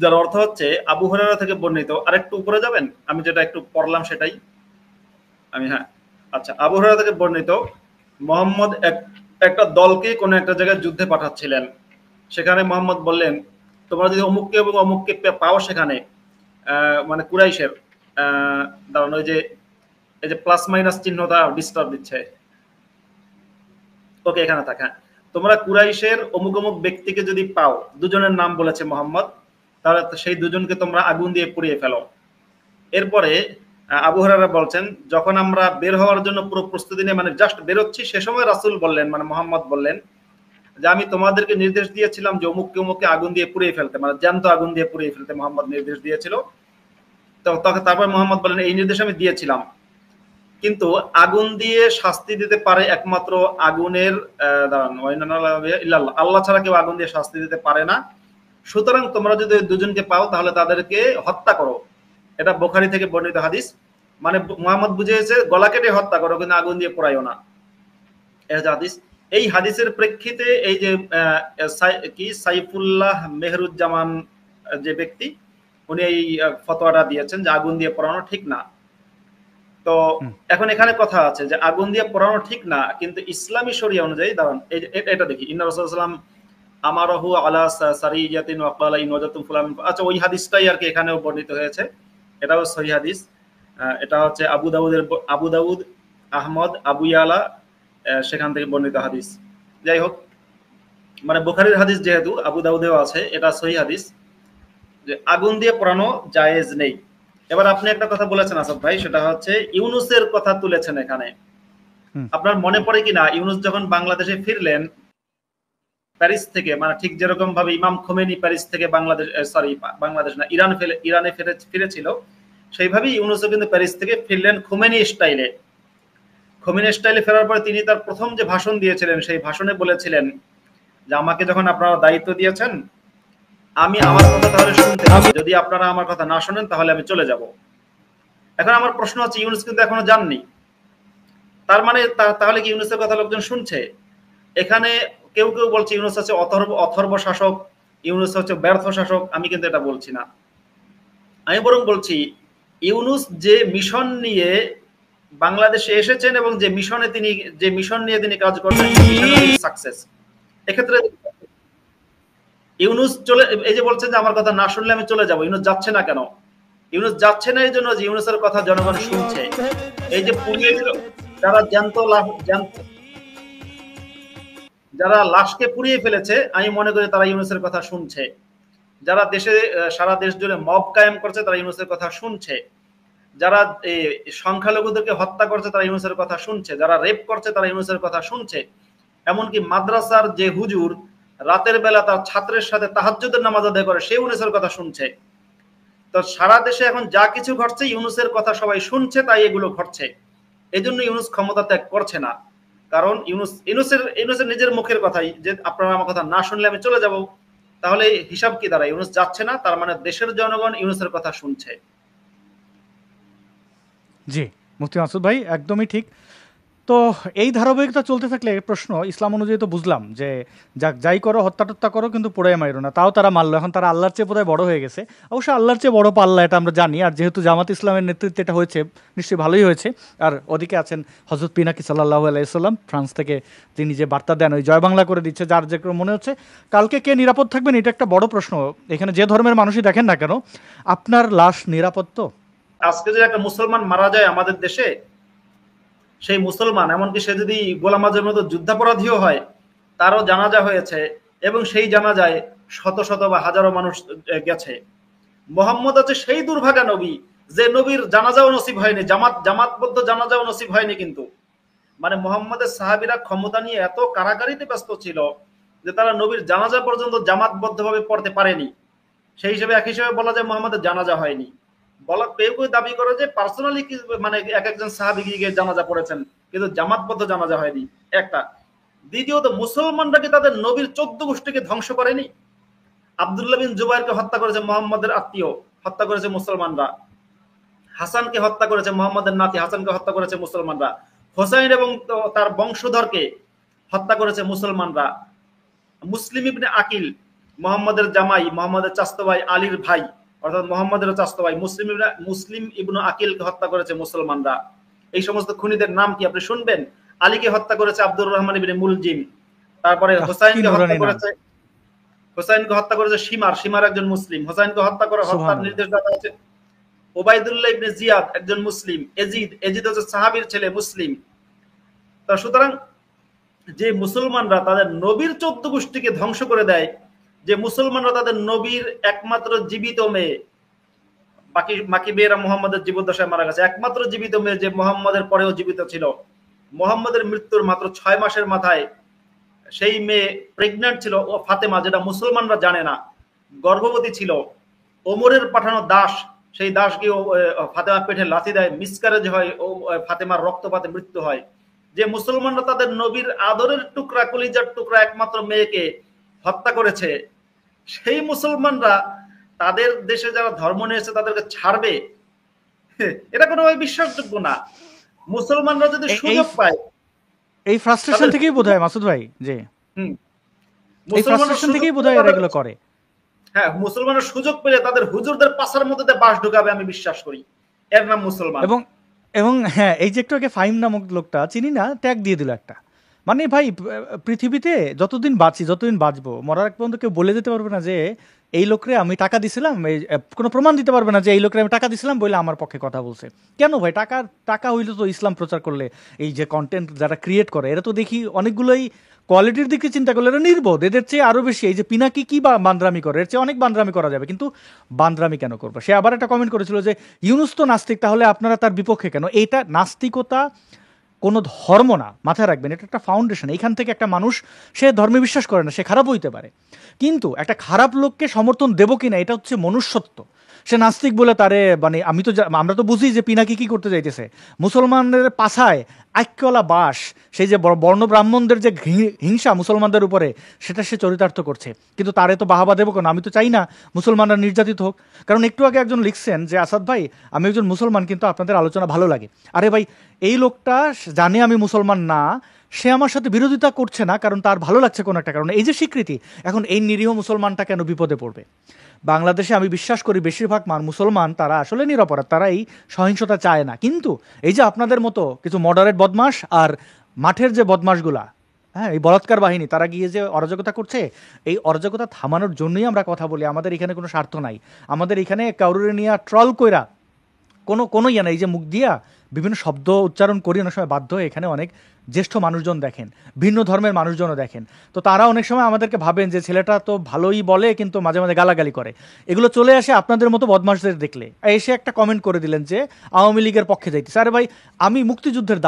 যার অর্থ হচ্ছে আবু হুরায়রা থেকে বর্ণিত, আরেকটু উপরে যাবেন, আমি যেটা একটু পড়লাম সেটাই আমি, হ্যাঁ। আচ্ছা, আবু হুরায়রা থেকে বর্ণিত, মোহাম্মদ একটা দলকে কোনো একটা জায়গায় যুদ্ধে পাঠাচ্ছিলেন। সেখানে মোহাম্মদ বললেন, তোমরা যদি অমুককে এবং অমুককে পাও সেখানে, মানে কুরাইশের, দাঁড়ানো, ওই যে এই যে প্লাস মাইনাস চিহ্নটা ডিস্টার্ব দিচ্ছে, ওকে এখানে থাকা, তোমরা কুরাইশের অমুক অমুক ব্যক্তিকে যদি পাও, দুজনের নাম বলেছে মোহাম্মদ, তাহলে সেই দুজনকে তোমরা আগুন দিয়ে পুড়িয়ে ফেলো। এরপরে আবু হুরায়রা বলছেন, যখন আমরা বের হওয়ার জন্য পুরো প্রস্তুতি নিয়ে মানে জাস্ট বেরোচ্ছি, সে সময় রাসূল বললেন, মানে মোহাম্মদ বললেন যে আমি তোমাদেরকে নির্দেশ দিয়েছিলাম যে অমুককে অমুককে আগুন দিয়ে পুড়িয়ে ফেলতে, মানে জ্যান্ত আগুন দিয়ে পুড়িয়ে ফেলতে মোহাম্মদ নির্দেশ দিয়েছিল। তো তারপর মোহাম্মদ বলেন, এই নির্দেশ আমি দিয়েছিলাম, কিন্তু আগুন দিয়ে শাস্তি দিতে পারে একমাত্র আগুনের আল্লাহ ছাড়া কেউ আগুন দিয়ে শাস্তি দিতে পারে না। সুতরাং তোমরা যদি ওই দুজনকে পাও তাহলে তাদেরকে হত্যা করো। এটা বুখারী থেকে বর্ণিত হাদিস। মানে মুহাম্মদ বুঝিয়েছে গলা কেটে হত্যা করো, কিন্তু আগুন দিয়ে পোড়াইও না। এই হচ্ছে হাদিস। এই হাদিসের প্রেক্ষিতে এই যে কি সাইফুল্লাহ মেহরুজ্জামান যে ব্যক্তি, উনি এই ফতোয়াটা দিয়েছেন যে আগুন দিয়ে পোড়ানো ঠিক না। তো হুম, এখন এখানে কথা আছে যে আগুন দিয়ে পোড়ানো ঠিক না, কিন্তু ইসলামী শরিয়া অনুযায়ী দাঁড়ান, এটা দেখি, ইন্না রাসূলুল্লাহ সাল্লাল্লাহু আলাইহি ওয়াসাল্লাম আমারাহু আলা সারিয়াতিন ওয়া ক্বালা ইন ওয়াজাতুম ফুলান। আচ্ছা, ওই হাদিসটাই আর কি এখানেও বর্ণিত হয়েছে, এটাও সহিহ হাদিস। এটা হচ্ছে আবু দাউদ, আহমদ, আবু ইয়ালা, সেখান থেকে বর্ণিত হাদিস। যাই হোক, মানে বুখারীর হাদিস যেহেতু আবু দাউদেও আছে, এটা সহিহ হাদিস যে আগুন দিয়ে পোড়ানো জায়েজ নেই। এবার আপনি একটা কথা বলেছেন আসাদ ভাই, সেটা হচ্ছে ইউনুসের কথা তুলেছেন এখানে। হুম। আপনার মনে পড়ে কিনা, ইউনুস যখন বাংলাদেশে ফিরলেন প্যারিস থেকে, মানে ঠিক যেরকম ভাবে ইমাম খোমেনি প্যারিস থেকে বাংলাদেশ না, ইরানে ফিরেছিল, সেইভাবেই ইউনুসও কিন্তু প্যারিস থেকে ফিরলেন খোমেনি স্টাইলে। খোমেনি স্টাইলে ফেরার পরে তিনি তার প্রথম যে ভাষণ দিয়েছিলেন, সেই ভাষণে বলেছিলেন যে আমাকে যখন আপনারা দায়িত্ব দিয়েছেন, আমি আমার কথা তাহলে শুনতে হবে, যদি আপনারা আমার কথা না শোনেন তাহলে আমি চলে যাব। এখন আমার প্রশ্ন হচ্ছে, ইউনুস কিন্তু এখনো যাননি, তার মানে তাহলে কি ইউনুসের কথা লোকজন শুনছে? এখানে কেউ কেউ বলছে ইউনুস হচ্ছে অথর্ব শাসক, ইউনুস হচ্ছে ব্যর্থ শাসক। আমি কিন্তু এটা বলছি না, আমি বরং বলছি ইউনুস যে মিশন নিয়ে বাংলাদেশে এসেছেন এবং যে মিশন নিয়ে তিনি কাজ করছেন, সাকসেস। এক্ষেত্রে ইউনুস এই যে বলছেন যে আমার কথা না শুনলে আমি চলে যাব, ইউনুস যাচ্ছে না কেন? ইউনুস যাচ্ছে না এই জন্য যে ইউনুসের কথা জনগণ শুনছে। এই যে পুড়িয়ে দিল, যারা যারা লাশকে পুড়িয়ে ফেলেছে, আমি মনে করি তারা ইউনুসের কথা শুনছে। যারা সারা দেশ জুড়ে মব কায়েম করছে, তারা ইউনুসের কথা শুনছে। যারা সংখ্যালঘুদেরকে হত্যা করছে, তারা ইউনুসের কথা শুনছে। যারা রেপ করছে, তারা ইউনুসের কথা শুনছে। এমনকি মাদ্রাসার যে হুজুর রাতের বেলা তার ছাত্রের সাথে তাহাজ্জুদের নামাজ আদায় করে, সে ইউনুসের কথা শুনছে। তো সারা দেশে এখন যা কিছু ঘটছে, ইউনুসের কথা সবাই শুনছে, তাই এগুলো ঘটছে। এই জন্য ইউনুস ক্ষমতা ত্যাগ করছে না, কারণ ইউনুসের নিজের মুখের কথাই যে আপনারা আমার কথা না শুনলে আমি চলে যাব। তাহলে হিসাব কি দাঁড়ায়? ইউনুস যাচ্ছে না, তার মানে দেশের জনগণ ইউনুসের কথা শুনছে। জি, মুফতি মাসুদ ভাই একদমই ঠিক। তো এই ধারাবাহিকতা চলতে থাকলে প্রশ্ন, ইসলাম অনুযায়ী তো বুঝলাম যে যাই করো, হত্যা টত্যা করো, কিন্তু পোড়ায় মাইরো না, তাও তারা মারলো। এখন তারা আল্লাহর চেয়ে বোধহয় বড় হয়ে গেছে। অবশ্য আল্লাহর চেয়ে বড় পাল্লা, এটা আমরা জানি। আর যেহেতু জামাত ইসলামের নেতৃত্বে এটা হয়েছে, নিশ্চয়ই ভালোই হয়েছে। আর ওদিকে আছেন হযরত পিনাকি সাল্লাল্লাহু আলাইহি সাল্লাম, ফ্রান্স থেকে তিনি যে বার্তা দেন, ওই জয় বাংলা করে দিচ্ছে, যার যে মনে হচ্ছে। কালকে কে নিরাপদ থাকবেন, এটা একটা বড় প্রশ্ন। এখানে যে ধর্মের মানুষই দেখেন না কেন, আপনার লাশ নিরাপদ তো? আজকে যদি একটা মুসলমান মারা যায় আমাদের দেশে, সেই মুসলমান এমনকি সে যদি গোলাম আজমের মতো যুদ্ধাপরাধীও হয়, তারও জানাজা হয়েছে এবং সেই জানাজায় শত শত বা হাজারো মানুষ গেছে। মোহাম্মদ হচ্ছে সেই দুর্ভাগা নবী যে নবীর জানাজাও নসিব হয়নি, জামাতবদ্ধ জানাজাও নসিব হয়নি। কিন্তু মানে মোহাম্মদের সাহাবীরা ক্ষমতা নিয়ে এত কারাকারিতে ব্যস্ত ছিল যে তারা নবীর জানাজা পর্যন্ত জামাতবদ্ধভাবে পড়তে পারেনি। সেই হিসেবে এক হিসেবে বলা যায় মোহাম্মদের জানাজা হয়নি। বলা কেউ কেউ দাবি করে যে পার্সোনালি মানে এক একজন সাহাবী গিয়ে জানাজা পড়েছেন, কিন্তু জামাতবদ্ধ জানাজা হয়নি একটা। দ্বিতীয়ত, মুসলমানরা কি তাদের নবীর 14 গোষ্ঠীকে ধ্বংস করেনি? আব্দুল্লাহ বিন জুবাইরকে হত্যা করেছে মোহাম্মদের আত্মীয়, হত্যা করেছে মুসলমানরা। হাসানকে হত্যা করেছে মোহাম্মদের নাতি, হাসানকে হত্যা করেছে মুসলমানরা। হোসাইন এবং তার বংশধরকে হত্যা করেছে মুসলমানরা। মুসলিম ইবনে আকিল, মোহাম্মদের জামাই, মোহাম্মদের চাচাতো ভাই আলীর ভাই, অর্থাৎ মোহাম্মদের চাচাতো ভাই মুসলিম ইবনে আকিলকে হত্যা করেছে মুসলমানরা। এই সমস্ত খুনিদের নাম কি আপনি শুনবেন? আলীকে হত্যা করেছে আব্দুর রহমান ইবনে মুলজিম। তারপরে হোসাইনকে হত্যা করেছে শিমার একজন মুসলিম। হোসাইনকে হত্যার নির্দেশ দেওয়া হয়েছে ওবাইদুল্লাহ ইবনে জিয়াদ, একজন মুসলিম। এজিদ হচ্ছে সাহাবীর ছেলে, মুসলিম। তা সুতরাং যে মুসলমানরা তাদের নবীর 14 গোষ্ঠীকে ধ্বংস করে দেয়, যে মুসলমানরা তাদের নবীর একমাত্র জীবিত মেয়ে, বাকি মেয়েরা মুহাম্মদের জীবদ্দশায় মারা গেছে, একমাত্র জীবিত মেয়ে যে মুহাম্মদের পরেও জীবিত ছিল, মুহাম্মদের মৃত্যুর মাত্র 6 মাসের মাথায় সেই মেয়ে প্রেগন্যান্ট ছিল, ও ফাতেমা, যেটা মুসলমানরা জানে না, গর্ভবতী ছিল। ওমরের পাঠানো দাস, সেই দাস গিয়ে ফাতেমার পেটে লাথি দেয়, মিসকারেজ হয়, ও ফাতেমার রক্তপাতে মৃত্যু হয়। যে মুসলমানরা তাদের নবীর আদরের টুকরা, কলিজার টুকরা একমাত্র মেয়েকে হত্যা করেছে, সেই মুসলমানরা তাদের দেশে যারা ধর্ম নিয়েছে তাদেরকে ছাড়বে? এটা কোনোভাবে বিশ্বাসযোগ্য না। মুসলমানরা যদি সুযোগ পায়, এই ফ্রাস্ট্রেশন থেকেই বোধহয় মাসুদ ভাই, যে এই ফ্রাস্ট্রেশন থেকেই বোধহয় এরা এগুলো করে। হ্যাঁ, মুসলমানরা সুযোগ পেলে তাদের হুজুরদের পাছার মধ্যে বাঁশ ঢুকাবে, আমি বিশ্বাস করি। এর নাম মুসলমান। এবং হ্যাঁ, এই যে একটু আগে ফাহিম নামক লোকটা, চিনি না, ট্যাগ দিয়ে দিল একটা। মানে ভাই, পৃথিবীতে যতদিন বাঁচবো, মরার এক পর্যন্ত কেউ বলে দিতে পারবে না যে এই লোকরে আমি টাকা দিছিলাম, এই কোনো প্রমাণ দিতে পারবে না যে এই লোকরে আমি টাকা দিছিলাম বলে আমার পক্ষে কথা বলছে। কেন ভাই? টাকা হইলে তো ইসলাম প্রচার করলে, এই যে কন্টেন্ট যারা ক্রিয়েট করে, এরা তো দেখি অনেকগুলোই কোয়ালিটির দিকে চিন্তা করলে এরা নির্বোধ। এদের চেয়ে আরও বেশি এই যে পিনাকি কি বা বান্দরামি করে, এর চেয়ে অনেক বান্দরামি করা যাবে, কিন্তু বান্দরামি কেন করবে? সে আবার একটা কমেন্ট করেছিল যে ইউনুস তো নাস্তিক, তাহলে আপনারা তার বিপক্ষে কেন? এইটা নাস্তিকতা কোনো ধর্ম না, মাথায় রাখবেন, এটা একটা ফাউন্ডেশন। এইখান থেকে একটা মানুষ, সে ধর্মে বিশ্বাস করে না, সে খারাপ হইতে পারে, কিন্তু একটা খারাপ লোককে সমর্থন দেবো কিনা, এটা হচ্ছে মনুষ্যত্ব। সে নাস্তিক বলে তারে, মানে আমরা তো বুঝি যে পিনাকি কি করতে যাইতেছে, মুসলমানদের পাছায় আইক্যলা বাস, সেই যে বর্ণ ব্রাহ্মণদের যে হিংসা মুসলমানদের উপরে, সেটা সে চরিতার্থ করছে। কিন্তু তারে তো বাহাবা দেবো কেন? আমি তো চাই না মুসলমানরা নির্যাতিত হোক। কারণ একটু আগে একজন লিখছেন যে আসাদ ভাই, আমি একজন মুসলমান, কিন্তু আপনাদের আলোচনা ভালো লাগে। আরে ভাই, এই লোকটা জানে আমি মুসলমান না, সে আমার সাথে বিরোধিতা করছে না কারণ তার ভালো লাগছে কোনো একটা কারণে, এই যে স্বীকৃতি। এখন এই নিরীহ মুসলমানটা কেন বিপদে পড়বে? বাংলাদেশে আমি বিশ্বাস করি বেশিরভাগ মুসলমান তারা আসলে নিরপরাধ, তারা এই সহিংসতা চায় না। কিন্তু এই যে আপনাদের মতো কিছু মডারেট বদমাশ আর মাঠের যে বদমাশগুলা, হ্যাঁ, এই বলাৎকার বাহিনী, তারা গিয়ে যে অরাজকতা করছে, এই অরাজকতা থামানোর জন্যই আমরা কথা বলি। আমাদের এখানে কোনো স্বার্থ নাই। আমাদের এখানে কাউরে নিয়ে ট্রল কইরা কোনো ইয়ে নাই। এই যে মুখ দিয়া বিভিন্ন শব্দ উচ্চারণ করি, অনেক সময় বাধ্য হয়ে এখানে অনেক জ্যেষ্ঠ মানুষজন দেখেন, ভিন্ন ধর্মের মানুষজনও দেখেন, তো তারা অনেক সময় আমাদেরকে ভাবেন যে ছেলেটা তো ভালোই বলে কিন্তু মাঝে মাঝে গালাগালি করে। এগুলো চলে আসে আপনাদের মতো বদমাশদের দেখলে। এসে একটা কমেন্ট করে দিলেন যে আওয়ামী লীগের পক্ষে যাইতেছে। আরে ভাই, আমি মুক্তিযুদ্ধের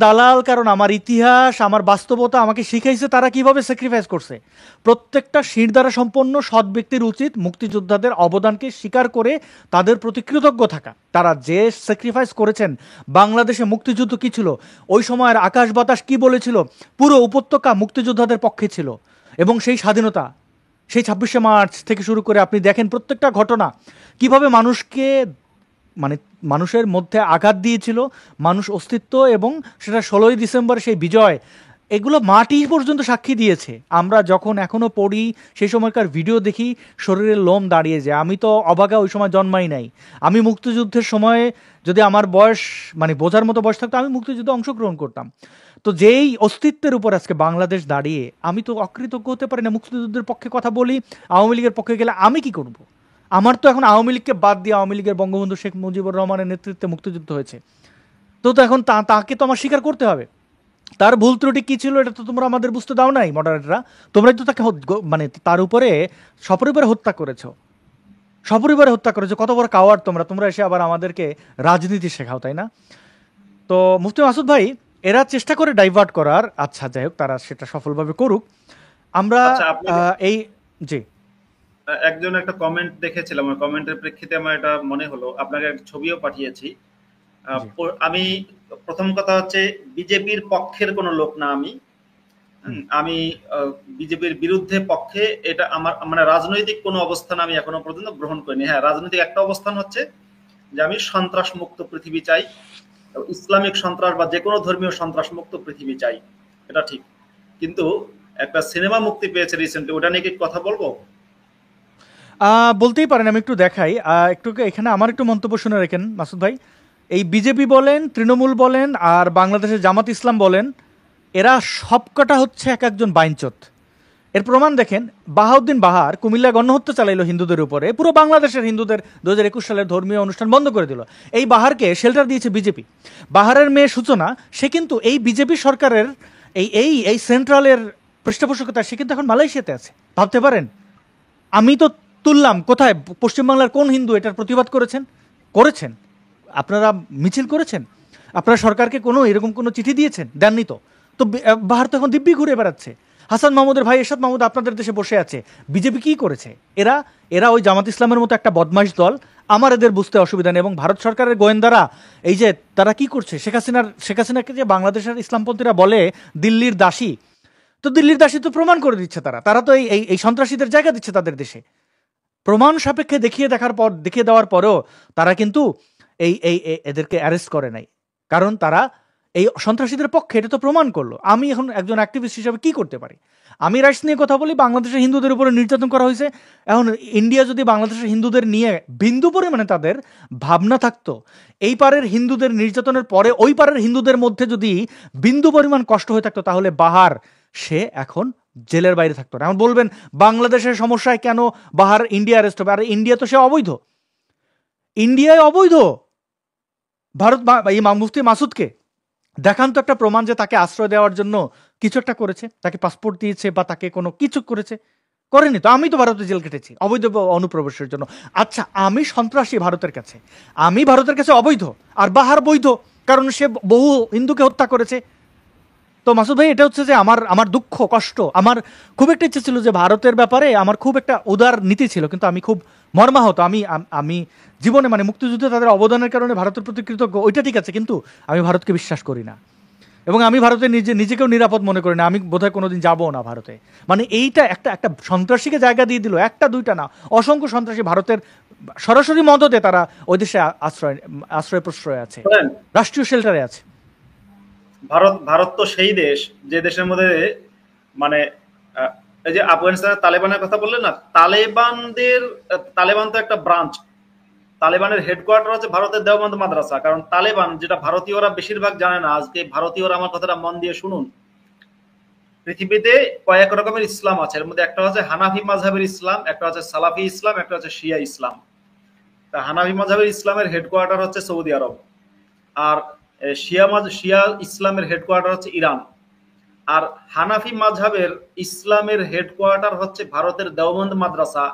দালাল, কারণ আমার ইতিহাস, আমার বাস্তবতা আমাকে শিখাইছে তারা কিভাবে স্যাক্রিফাইস করছে। প্রত্যেকটা শিরদাঁড়া সম্পন্ন সৎ ব্যক্তির উচিত মুক্তিযোদ্ধাদের অবদানকে স্বীকার করে তাদের প্রতি কৃতজ্ঞ থাকা। তারা যে স্যাক্রিফাইস করেছেন, বাংলাদেশে মুক্তিযুদ্ধ কি ছিল, ওই সময়ের আকাশ বাতাস কি বলেছিল, পুরো উপত্যকা মুক্তিযোদ্ধাদের পক্ষে ছিল। এবং সেই স্বাধীনতা, সেই 26শে মার্চ থেকে শুরু করে আপনি দেখেন প্রত্যেকটা ঘটনা কিভাবে মানুষকে মানে মানুষের মধ্যে আঘাত দিয়েছিল, মানুষ অস্তিত্ব, এবং সেটা 16ই ডিসেম্বর সেই বিজয়, এগুলো মাটি পর্যন্ত সাক্ষী দিয়েছে। আমরা যখন এখনো পড়ি, সেই সময়কার ভিডিও দেখি, শরীরের লোম দাঁড়িয়ে যায়। আমি তো অবাগা ওই সময় জন্মাই নাই। আমি মুক্তিযুদ্ধের সময়ে যদি আমার বয়স মানে বোঝার মতো বয়স থাকতো, আমি মুক্তিযুদ্ধে অংশগ্রহণ করতাম। তো যেই অস্তিত্বের উপর আজকে বাংলাদেশ দাঁড়িয়ে, আমি তো অকৃতজ্ঞ হতে পারি না। মুক্তিযুদ্ধের পক্ষে কথা বলি, আওয়ামী লীগের পক্ষে গেলে আমি কি করব? আমার তো এখন আওয়ামী লীগকে বাদ দিয়ে আওয়ামী লীগের বঙ্গবন্ধু শেখ মুজিবুর রহমানের নেতৃত্বে মুক্তিযুদ্ধ হয়েছে। তো এখন তাকে তো আমার স্বীকার করতে হবে। তার ভুল ত্রুটি কি ছিল এটা তো তোমরা আমাদের বুঝতে দাও নাই, মডারেটররা। তোমরাই তো তাকে মানে তার উপরে সপরিবারে হত্যা করেছো, সপরিবারে হত্যা করেছো। কত বড় কাওয়ার্ড তোমরা! তোমরা এসে আবার আমাদেরকে রাজনীতি শেখাও, তাই না? তো মুফতি মাসুদ ভাই, এরা চেষ্টা করে ডাইভার্ট করার, আচ্ছা যাই হোক, তারা সেটা সফলভাবে করুক। আমরা আচ্ছা, আপনি এই জি একজন একটা কমেন্ট দেখেছিলাম, ওই কমেন্টের প্রেক্ষিতে আমার এটা মনে হলো, আপনাকে একটা ছবিও পাঠিয়েছি। জি আমি প্রথম কথা হচ্ছে বিজেপির পক্ষের কোনো লোক না আমি। আমি বিজেপির বিরুদ্ধে পক্ষে এটা আমার মানে রাজনৈতিক কোনো অবস্থান আমি এখনো পর্যন্ত গ্রহণ করিনি। হ্যাঁ, রাজনৈতিক একটা অবস্থান হচ্ছে যে আমি সন্ত্রাস মুক্ত পৃথিবী চাই, ইসলামিক সন্ত্রাস বা যে কোনো ধর্মীয় সন্ত্রাস মুক্ত পৃথিবী চাই, এটা ঠিক। কিন্তু একটা সিনেমা মুক্তি পেয়েছে রিসেন্টলি, ওটা নিয়ে কি কথা বলবো? বলতেই পারেন, আমি একটু দেখাই। একটু এখানে আমার একটু মন্তব্য শুনে রাখেন মাসুদ ভাই। এই বিজেপি বলেন, তৃণমূল বলেন, আর বাংলাদেশের জামাত ইসলাম বলেন, এরা সবকটা হচ্ছে এক একজন বাইনচোত। এর প্রমাণ দেখেন, বাহাউদ্দিন বাহার কুমিল্লা গণহত্যা চালাইলো হিন্দুদের উপরে, পুরো বাংলাদেশের হিন্দুদের 2021 সালের ধর্মীয় অনুষ্ঠান বন্ধ করে দিল। এই বাহারকে শেল্টার দিয়েছে বিজেপি। বাহারের মেয়ে সূচনা, সে কিন্তু এই বিজেপি সরকারের এই এই এই সেন্ট্রালের পৃষ্ঠপোষকতা, সে কিন্তু এখন মালয়েশিয়াতে আছে। ভাবতে পারেন? আমি তো তুললাম, কোথায় পশ্চিমবাংলার কোন হিন্দু এটার প্রতিবাদ করেছেন? আপনারা মিছিল করেছেন? আপনারা সরকারকে কোনো এরকম কোনো চিঠি দিয়েছেন? দেননি তো। তো বাহার তো এখন দিব্যি ঘুরে বেড়াচ্ছে। হাসান মাহমুদের ভাই এরশাদ মাহমুদ আপনাদের দেশে বসে আছে। বিজেপি কি করেছে? এরা এরা ওই জামাত ইসলামের মতো একটা বদমাইশ দল। আমার এদের বুঝতে অসুবিধা নেই। এবং ভারত সরকারের গোয়েন্দারা এই যে তারা কি করছে, শেখ হাসিনাকে যে বাংলাদেশের ইসলামপন্থীরা বলে দিল্লির দাসী, তো দিল্লির দাসী তো প্রমাণ করে দিচ্ছে। তারা তো এই সন্ত্রাসীদের জায়গা দিচ্ছে তাদের দেশে। প্রমাণ সাপেক্ষে দেখিয়ে দেওয়ার পরেও তারা কিন্তু এদেরকে অ্যারেস্ট করে নাই, কারণ তারা এই সন্ত্রাসীদের পক্ষে। এটা তো প্রমাণ করলো। আমি এখন একজন অ্যাক্টিভিস্ট হিসেবে কি করতে পারি? আমি রাইটস নিয়ে কথা বলি, বাংলাদেশের হিন্দুদের উপরে নির্যাতন করা হয়েছে। এখন ইন্ডিয়া যদি বাংলাদেশের হিন্দুদের নিয়ে বিন্দু পরিমাণে তাদের ভাবনা থাকতো, এই পারের হিন্দুদের নির্যাতনের পরে ওই পারের হিন্দুদের মধ্যে যদি বিন্দু পরিমাণ কষ্ট হয়ে থাকতো, তাহলে বাহার সে এখন জেলের বাইরে থাকতো না। এখন বলবেন বাংলাদেশের সমস্যায় কেন বাহার ইন্ডিয়া অ্যারেস্ট হবে? আর ইন্ডিয়া তো সে অবৈধ, ইন্ডিয়ায় অবৈধ। ভারত এই মুফতি মাসুদকে দেখান তো একটা প্রমাণ যে তাকে আশ্রয় দেওয়ার জন্য কিছু একটা করেছে, তাকে পাসপোর্ট দিয়েছে বা তাকে কোনো কিছু করেনি তো। আমি তো ভারতে জেল কেটেছি অবৈধ অনুপ্রবেশের জন্য। আচ্ছা, আমি সন্ত্রাসী ভারতের কাছে, আমি ভারতের কাছে অবৈধ, আর বাহার বৈধ, কারণ সে বহু হিন্দুকে হত্যা করেছে। তো মাসুদ ভাই, এটা হচ্ছে যে আমার দুঃখ কষ্ট। আমার খুব একটা ইচ্ছে ছিল যে ভারতের ব্যাপারে আমার খুব একটা উদার নীতি ছিল, কিন্তু আমি খুব মর্মাহত। আমি জীবনে মানে মুক্তিযুদ্ধে তাদের অবদানের কারণে ভারতের প্রতি কৃতজ্ঞ, ওইটা ঠিক আছে, কিন্তু আমি ভারতকে বিশ্বাস করি না, এবং আমি ভারতে নিজেকেও নিরাপদ মনে করি না। আমি বোধহয় কোনোদিন যাবো না ভারতে। মানে এইটা একটা সন্ত্রাসীকে জায়গা দিয়ে দিল, একটা দুইটা না, অসংখ্য সন্ত্রাসী ভারতের সরাসরি মদতে তারা ওই দেশে আশ্রয় প্রশ্রয় আছে, রাষ্ট্রীয় শেল্টারে আছে। ভারত তো সেই দেশ যে দেশের মধ্যে মানে এই যে আফগানিস্তানের তালেবানের কথা বললেন না, তালেবান তো একটা ব্রাঞ্চ। তালেবানের হেডকোয়ার্টার হচ্ছে ভারতের দেওবন্দ মাদ্রাসা। কারণ তালেবান, যেটা ভারতীয়রা বেশিরভাগ জানে না, আজকে ভারতীয়রা আমার কথাটা মন দিয়ে শুনুন, পৃথিবীতে কয়েক রকমের ইসলাম আছে। এর মধ্যে একটা হচ্ছে হানাফি মাযহাবের ইসলাম, একটা হচ্ছে সালাফি ইসলাম, একটা হচ্ছে শিয়া ইসলাম। তা হানাফি মাযহাবের ইসলামের হেডকোয়ার্টার হচ্ছে সৌদি আরব, আর শিয়া ইসলামের হেডকোয়ার্টার হচ্ছে ইরান। আর হানাফি মাযহাবের ইসলামের হেডকোয়ার্টার হচ্ছে ভারতের দেওবন্দ মাদ্রাসা।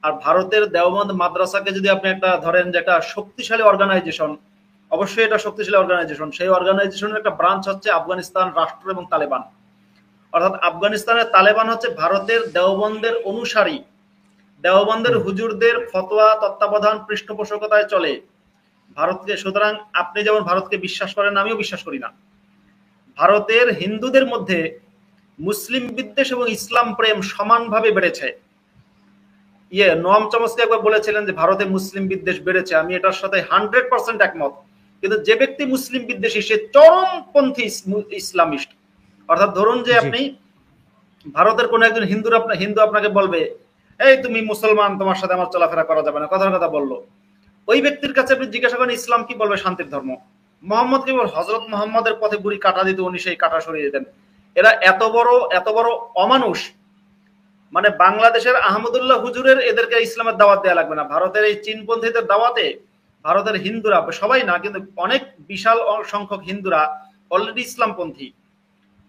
আর ভারতের দেওবন্দ মাদ্রাসাকে যদি আপনি একটা ধরেন যে একটা শক্তিশালী অর্গানাইজেশন, অবশ্যই এটা শক্তিশালী অর্গানাইজেশন, সেই অর্গানাইজেশনের একটা ব্রাঞ্চ হচ্ছে আফগানিস্তান রাষ্ট্র এবং তালেবান। অর্থাৎ আফগানিস্তানের তালেবান হচ্ছে ভারতের দেওবন্দের অনুসারী, দেওবন্দের হুজুরদের ফতোয়া তত্ত্বাবধান পৃষ্ঠপোষকতায় চলে ভারতকে। সুতরাং আপনি যেমন ভারতকে বিশ্বাস করেন, আমিও বিশ্বাস করি না। ভারতের হিন্দুদের মধ্যে মুসলিম বিদ্বেষ এবং ইসলাম প্রেম সমানভাবে বেড়েছে। নোয়াম চমস্কি একবার বলেছিলেন যে ভারতে মুসলিম বিদ্বেষ বেড়েছে, আমি এটার সাথে 100% একমত। কিন্তু যে ব্যক্তি মুসলিম বিদ্বেষী সে চরমপন্থী ইসলামিস্ট। অর্থাৎ ধরুন যে জি আপনি ভারতের কোন একজন হিন্দু আপনাকে বলবে, এই তুমি মুসলমান, তোমার সাথে আমার চলাফেরা করা যাবে না, কথার কথা বললো, ওই ব্যক্তির কাছে আপনি জিজ্ঞাসা করেন ইসলাম কি, বলবে শান্তির ধর্ম। মোহাম্মদ কি বল, হযরত মুহাম্মদের পথে বুড়ি কাটা দিত, উনি সেই কাটা সরিয়ে দিতেন। এরা এত বড় অমানুষ, মানে বাংলাদেশের আহমদুল্লাহ হুজুরের এদেরকে ইসলামের দাওয়াত দেওয়া লাগবে না। ভারতের এই চীনপন্থীদের দাওয়াতে ভারতের হিন্দুরা, সবাই না কিন্তু অনেক বিশাল সংখ্যক হিন্দুরা অলরেডি ইসলামপন্থী।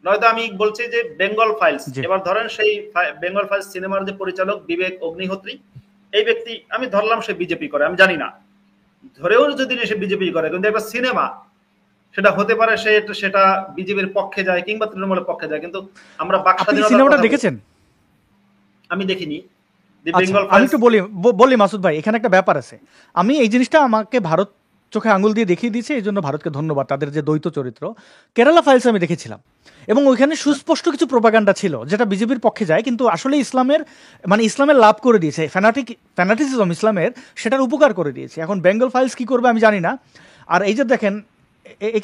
নয়তো আমি বলছি যে বেঙ্গল ফাইলস, জি এবার ধরেন সেই বেঙ্গল ফাইলস সিনেমার যে পরিচালক বিবেক অগ্নিহোত্রী, এই ব্যক্তি আমি ধরলাম সে বিজেপি করে, আমি জানি না, ধরেও যদি সে বিজেপি করে, কিন্তু একটা সিনেমা সেটা হতে পারে সেটা বিজেপির পক্ষে যায় কিংবা তৃণমূলের পক্ষে যায়, কিন্তু আমরা বাক আপনি স্বাধীনতার সিনেমাটা কথা বলি। দেখেছেন? আমি দেখিনি দি আচ্ছা বেঙ্গল আমি ফাইলস। একটু বলি মাসুদ ভাই, এখানে একটা ব্যাপার আছে। আমি এই জিনিসটা আমাকে ভারত চোখে আঙুল দিয়ে দেখিয়ে দিয়েছে, এই জন্য ভারতকে ধন্যবাদ। তাদের যে দ্বৈত চরিত্র কেরালা ফাইলস আমি দেখেছিলাম, এবং ওইখানে সুস্পষ্ট কিছু প্রোপাগান্ডা ছিল যেটা বিজেপির পক্ষে যায়, কিন্তু আসলে ইসলামের ইসলামের লাভ করে দিয়েছে, ফ্যানাটিসিজম ইসলামের সেটার উপকার করে দিয়েছে। এখন বেঙ্গল ফাইলস কি করবে আমি জানি না। আর এই যে দেখেন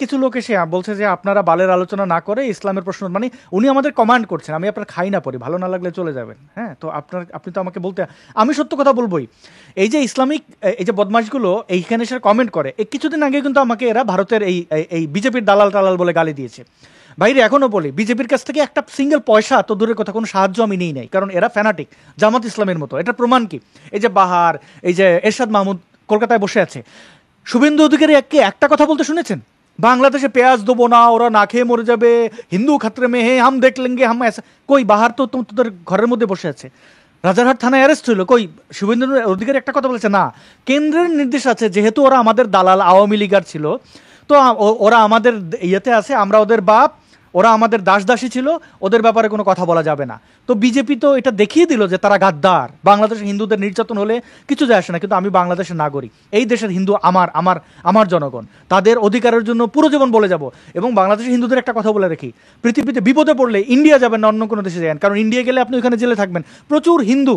কিছু লোক এসে বলছে যে আপনারা বালের আলোচনা না করে ইসলামের প্রশ্ন, উনি আমাদের কমান্ড করছেন, আমি আপনার খাই না পড়ি, ভালো না লাগলে চলে যাবেন। হ্যাঁ, তো আপনি তো আমাকে বলতে, আমি সত্য কথা বলবোই। এই যে ইসলামিক এই যে বদমাশগুলো এইখানে এসে কমেন্ট করে, কিছুদিন আগে কিন্তু আমাকে এরা ভারতের এই বিজেপির দালাল টালাল বলে গালি দিয়েছে। বাইরে এখনো বলি, বিজেপির কাছ থেকে একটা সিঙ্গেল পয়সা তো দূরের কথা, কোনো সাহায্য আমি নিই নাই, কারণ এরা ফ্যানাটিক জামাত ইসলামের মতো। এটা প্রমাণ কি? এই যে বাহার, এই যে এরশাদ মাহমুদ কলকাতায় বসে আছে, শুভেন্দু অধিকারী একটা কথা বলতে শুনেছেন? বাংলাদেশে পেঁয়াজ দেবো না, ওরা না খেয়ে মরে যাবে, হিন্দু খাতরে মে হে, হাম দেখ লেঙ্গে হাম ऐसा। কই বাহার তো তোদের ঘরের মধ্যে বসে আছে, রাজারহাট থানায় অ্যারেস্ট হইলো, কই শুভেন্দু অধিকারী একটা কথা বলেছে? না, কেন্দ্রের নির্দেশ আছে, যেহেতু ওরা আমাদের দালাল আওয়ামী লীগার ছিল, তো ওরা আমাদের ইয়েতে আছে, আমরা ওদের বাপ, ওরা আমাদের দাসী ছিল, ওদের ব্যাপারে কোনো কথা বলা যাবে না। তো বিজেপি তো এটা দেখিয়ে দিল যে তারা গাদ্দার। বাংলাদেশের হিন্দুদের নির্যাতন হলে কিছু যায় আসে না, কিন্তু আমি বাংলাদেশের নাগরিক, এই দেশের হিন্দু আমার জনগণ, তাদের অধিকারের জন্য পুরো জীবন বলে যাব। এবং বাংলাদেশের হিন্দুদের একটা কথা বলে রাখি, পৃথিবীতে বিপদে পড়লে ইন্ডিয়া যাবেন না, অন্য কোনো দেশে যাবেন, কারণ ইন্ডিয়া গেলে আপনি ওখানে জেলে থাকবেন। প্রচুর হিন্দু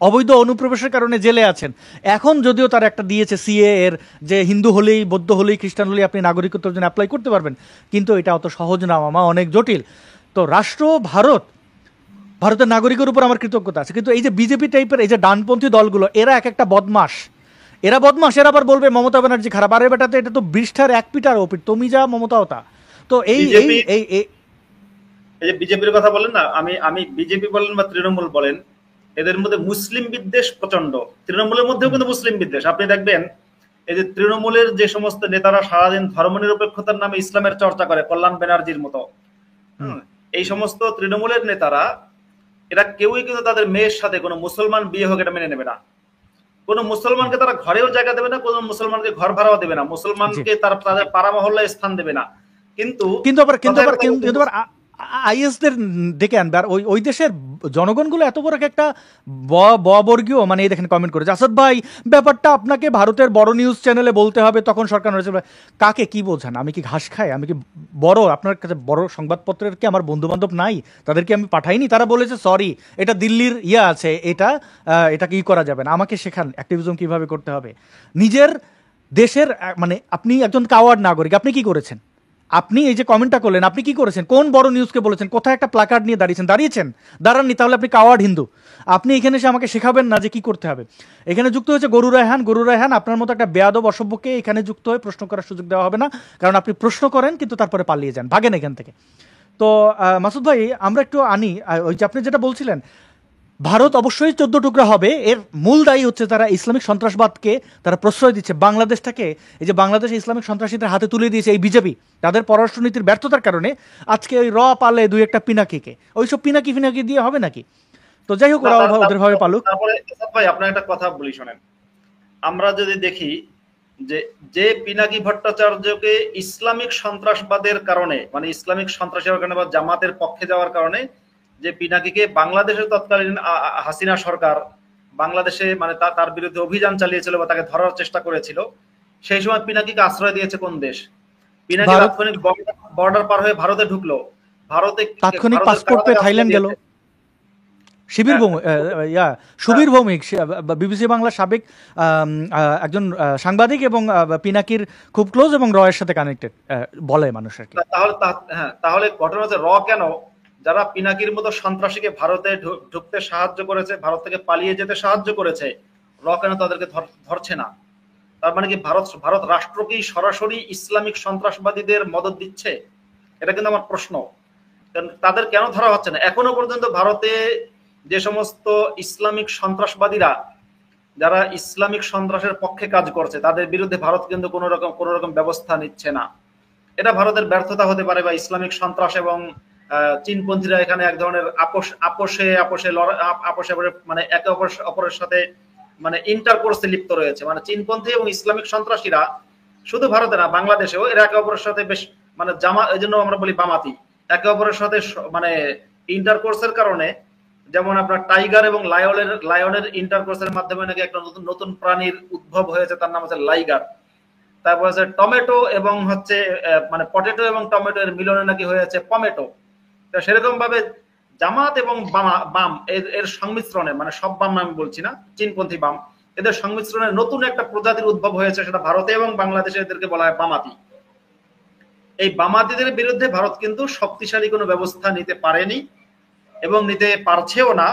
অবৈধ অনুপ্রবেশের কারণে জেলে আছেন। এখন যদিও তার একটা দিয়েছে সিএ এর, যে হিন্দু হলেই, বৌদ্ধ হলেই, খ্রিস্টান হলেই আপনি নাগরিকত্বের জন্য অ্যাপ্লাই করতে পারবেন, কিন্তু এটা অত সহজ না মামা, অনেক জটিল। তো রাষ্ট্র ভারতের নাগরিকের উপর আমার কৃতজ্ঞতা আছে, কিন্তু এই যে বিজেপি টাইপের এই যে ডানপন্থী দলগুলো, এরা একটা বদমাস, এরা আবার বলবে মমতা ব্যানার্জি খারাপ। আরে বেটাতে এটা তো বৃষ্ঠার এক পিটার ওপিট, তুমি যা মমতাও তা। তো এই যে বিজেপির কথা বলেন না, আমি বিজেপি বলেন বা তৃণমূল বলেন, এদের মধ্যে মুসলিম বিদ্বেষ প্রচন্ড। তৃণমূলের মধ্যেও কিন্তু মুসলিম বিদ্বেষ। আপনি দেখবেন এই যে তৃণমূলের যে সমস্ত নেতারা সারাদিন ধর্মনিরপেক্ষতার নামে ইসলামের চর্চা করে, কল্যাণ ব্যানার্জির মতো, এই সমস্ত তৃণমূলের নেতারা, এরা কেউই কিন্তু তাদের মেয়ের সাথে কোনো মুসলমান বিয়ে হোক এটা মেনে নেবে না। কোনো মুসলমানকে তারা ঘরেও জায়গা দেবে না, কোনো মুসলমানকে ঘর ভাড়াও দেবে না, মুসলমানকে তাদের পাড়া মহল্লায় স্থান দেবে না। কিন্তু আবার আইএসদের ডেকে আনবে। আর ওই দেশের জনগণগুলো এত বড় একটা বর্গীয়, এই দেখেন কমেন্ট করেছে, আসাদ ভাই ব্যাপারটা আপনাকে ভারতের বড় নিউজ চ্যানেলে বলতে হবে, তখন সরকার হয়েছে। কাকে কি বোঝান? আমি কি ঘাস খাই? আমি কি বড়? আপনার কাছে বড় সংবাদপত্রের কি আমার বন্ধু বান্ধব নাই? তাদেরকে আমি পাঠাইনি? তারা বলেছে সরি, এটা দিল্লির আছে, এটা কি করা যাবে না। আমাকে শেখান অ্যাক্টিভিজম কিভাবে করতে হবে। নিজের দেশের আপনি একজন কাওয়ার্ড নাগরিক, আপনি কি করেছেন? আপনি এই যে কমেন্টটা করলেন, আপনি কি করেছেন? কোন বড় নিউজকে বলেছেন? কোথায় একটা প্ল্যাকার্ড নিয়ে দাঁড়াননি, তাহলে আপনি কাওয়ার্ড হিন্দু। আপনি এখানে এসে আমাকে শেখাবেন না যে কি করতে হবে। এখানে যুক্ত হয়েছে গরু রায়হান, আপনার মতো একটা বেয়াদব অসভ্যকে এখানে যুক্ত হয়ে প্রশ্ন করার সুযোগ দেওয়া হবে না, কারণ আপনি প্রশ্ন করেন কিন্তু তারপরে পালিয়ে যান, ভাগেন এখান থেকে। তো মাসুদ ভাই, আমরা একটু আনি ওই যে আপনি যেটা বলছিলেন, ভারত অবশ্যই 14 টুকরা হবে, এর মূল দায়ী হচ্ছে তারা ইসলামিক সন্ত্রাসবাদকে তারা প্রশ্রয় দিচ্ছে। বাংলাদেশটাকে, এই যে বাংলাদেশ ইসলামিক সন্ত্রাসীদের হাতে তুলে দিয়েছে এই বিজেপি, তাদের পররাষ্ট্রনীতির ব্যর্থতার কারণে আজকে ওই পালে দুই একটা পিনাকিকে, ওইসব পিনাকি দিয়ে হবে নাকি? তো যাই হোক, ওদের ভাবে পালুক। তারপরে ভাই আপনার একটা কথা বলি শোনেন, আমরা যদি দেখি যে পিনাকি ভট্টাচার্যকে ইসলামিক সন্ত্রাসবাদের কারণে, ইসলামিক সন্ত্রাসের কারণে বা জামাতের পক্ষে যাওয়ার কারণে যে পিনাকিকে বাংলাদেশের তৎকালীন হাসিনা সরকার বাংলাদেশে তার বিরুদ্ধে অভিযান চালিয়েছিল বা তাকে ধরার চেষ্টা করেছিল, সেই সময় পিনাকিকে আশ্রয় দিয়েছে কোন দেশ? পিনাকি তাৎক্ষণিক বর্ডার পার হয়ে ভারতে ঢুকলো, তাৎক্ষণিক পাসপোর্ট পেয়ে থাইল্যান্ড গেল, শিবির ভৌমিক সুবীর ভৌমিক, বিবিসি বাংলার সাবেক একজন সাংবাদিক এবং পিনাকির খুব ক্লোজ এবং রয়ের সাথে কানেক্টেড বলে মানুষ আর কি। তাহলে ঘটনা হচ্ছে কেন যারা পিনাকির মতো সন্ত্রাসীকে ভারতে ঢুকতে সাহায্য করেছে, ভারত থেকে পালিয়ে যেতে সাহায্য করেছে, কেন তাদেরকে ধরছে না? তার মানে কি ভারত রাষ্ট্র কি সরাসরি ইসলামিক সন্ত্রাসবাদীদের মদদ দিচ্ছে? এটা কিন্তু আমার প্রশ্ন। তাদের কেন ধরা হচ্ছে না? এখনো পর্যন্ত ভারতে যে সমস্ত ইসলামিক সন্ত্রাসবাদীরা যারা ইসলামিক সন্ত্রাসের পক্ষে কাজ করছে তাদের বিরুদ্ধে ভারত কিন্তু কোন রকম ব্যবস্থা নিচ্ছে না। এটা ভারতের ব্যর্থতা হতে পারে, বা ইসলামিক সন্ত্রাস এবং চীনপন্থীরা এখানে এক ধরনের আপোষে মানে একে অপরের সাথে মানে ইন্টারকোর্সে লিপ্ত রয়েছে। মানে চীনপন্থী এবং ইসলামিক সন্ত্রাসীরা শুধু ভারতে না, বাংলাদেশেও এরা একে অপরের সাথে বেশ মানে এই জন্য আমরা বলি বামাতি, একে অপরের সাথে মানে ইন্টারকোর্সের কারণে, যেমন আপনার টাইগার এবং লায়নের ইন্টারকোর্সের মাধ্যমে নাকি একটা নতুন প্রাণীর উদ্ভব হয়েছে, তার নাম হচ্ছে লাইগার। তারপর হচ্ছে টমেটো এবং হচ্ছে মানে পটেটো এবং টমেটো এর মিলনে নাকি হয়েছে পমেটো। সেরকম ভাবে জামাত এবং বাম এর সংমিশ্রণে, মানে সব বাম আমি বলছি না, চীনপন্থী বাম, এদের সংমিশ্রণে নতুন একটা প্রজাতির উদ্ভব হয়েছে, সেটা ভারতে এবং বাংলাদেশে এদেরকে বলা হয় বামাতি। এই বামাতিদের বিরুদ্ধে ভারত কিন্তু শক্তিশালী কোনো ব্যবস্থা নিতে পারেনি এবং নিতে পারছেও না।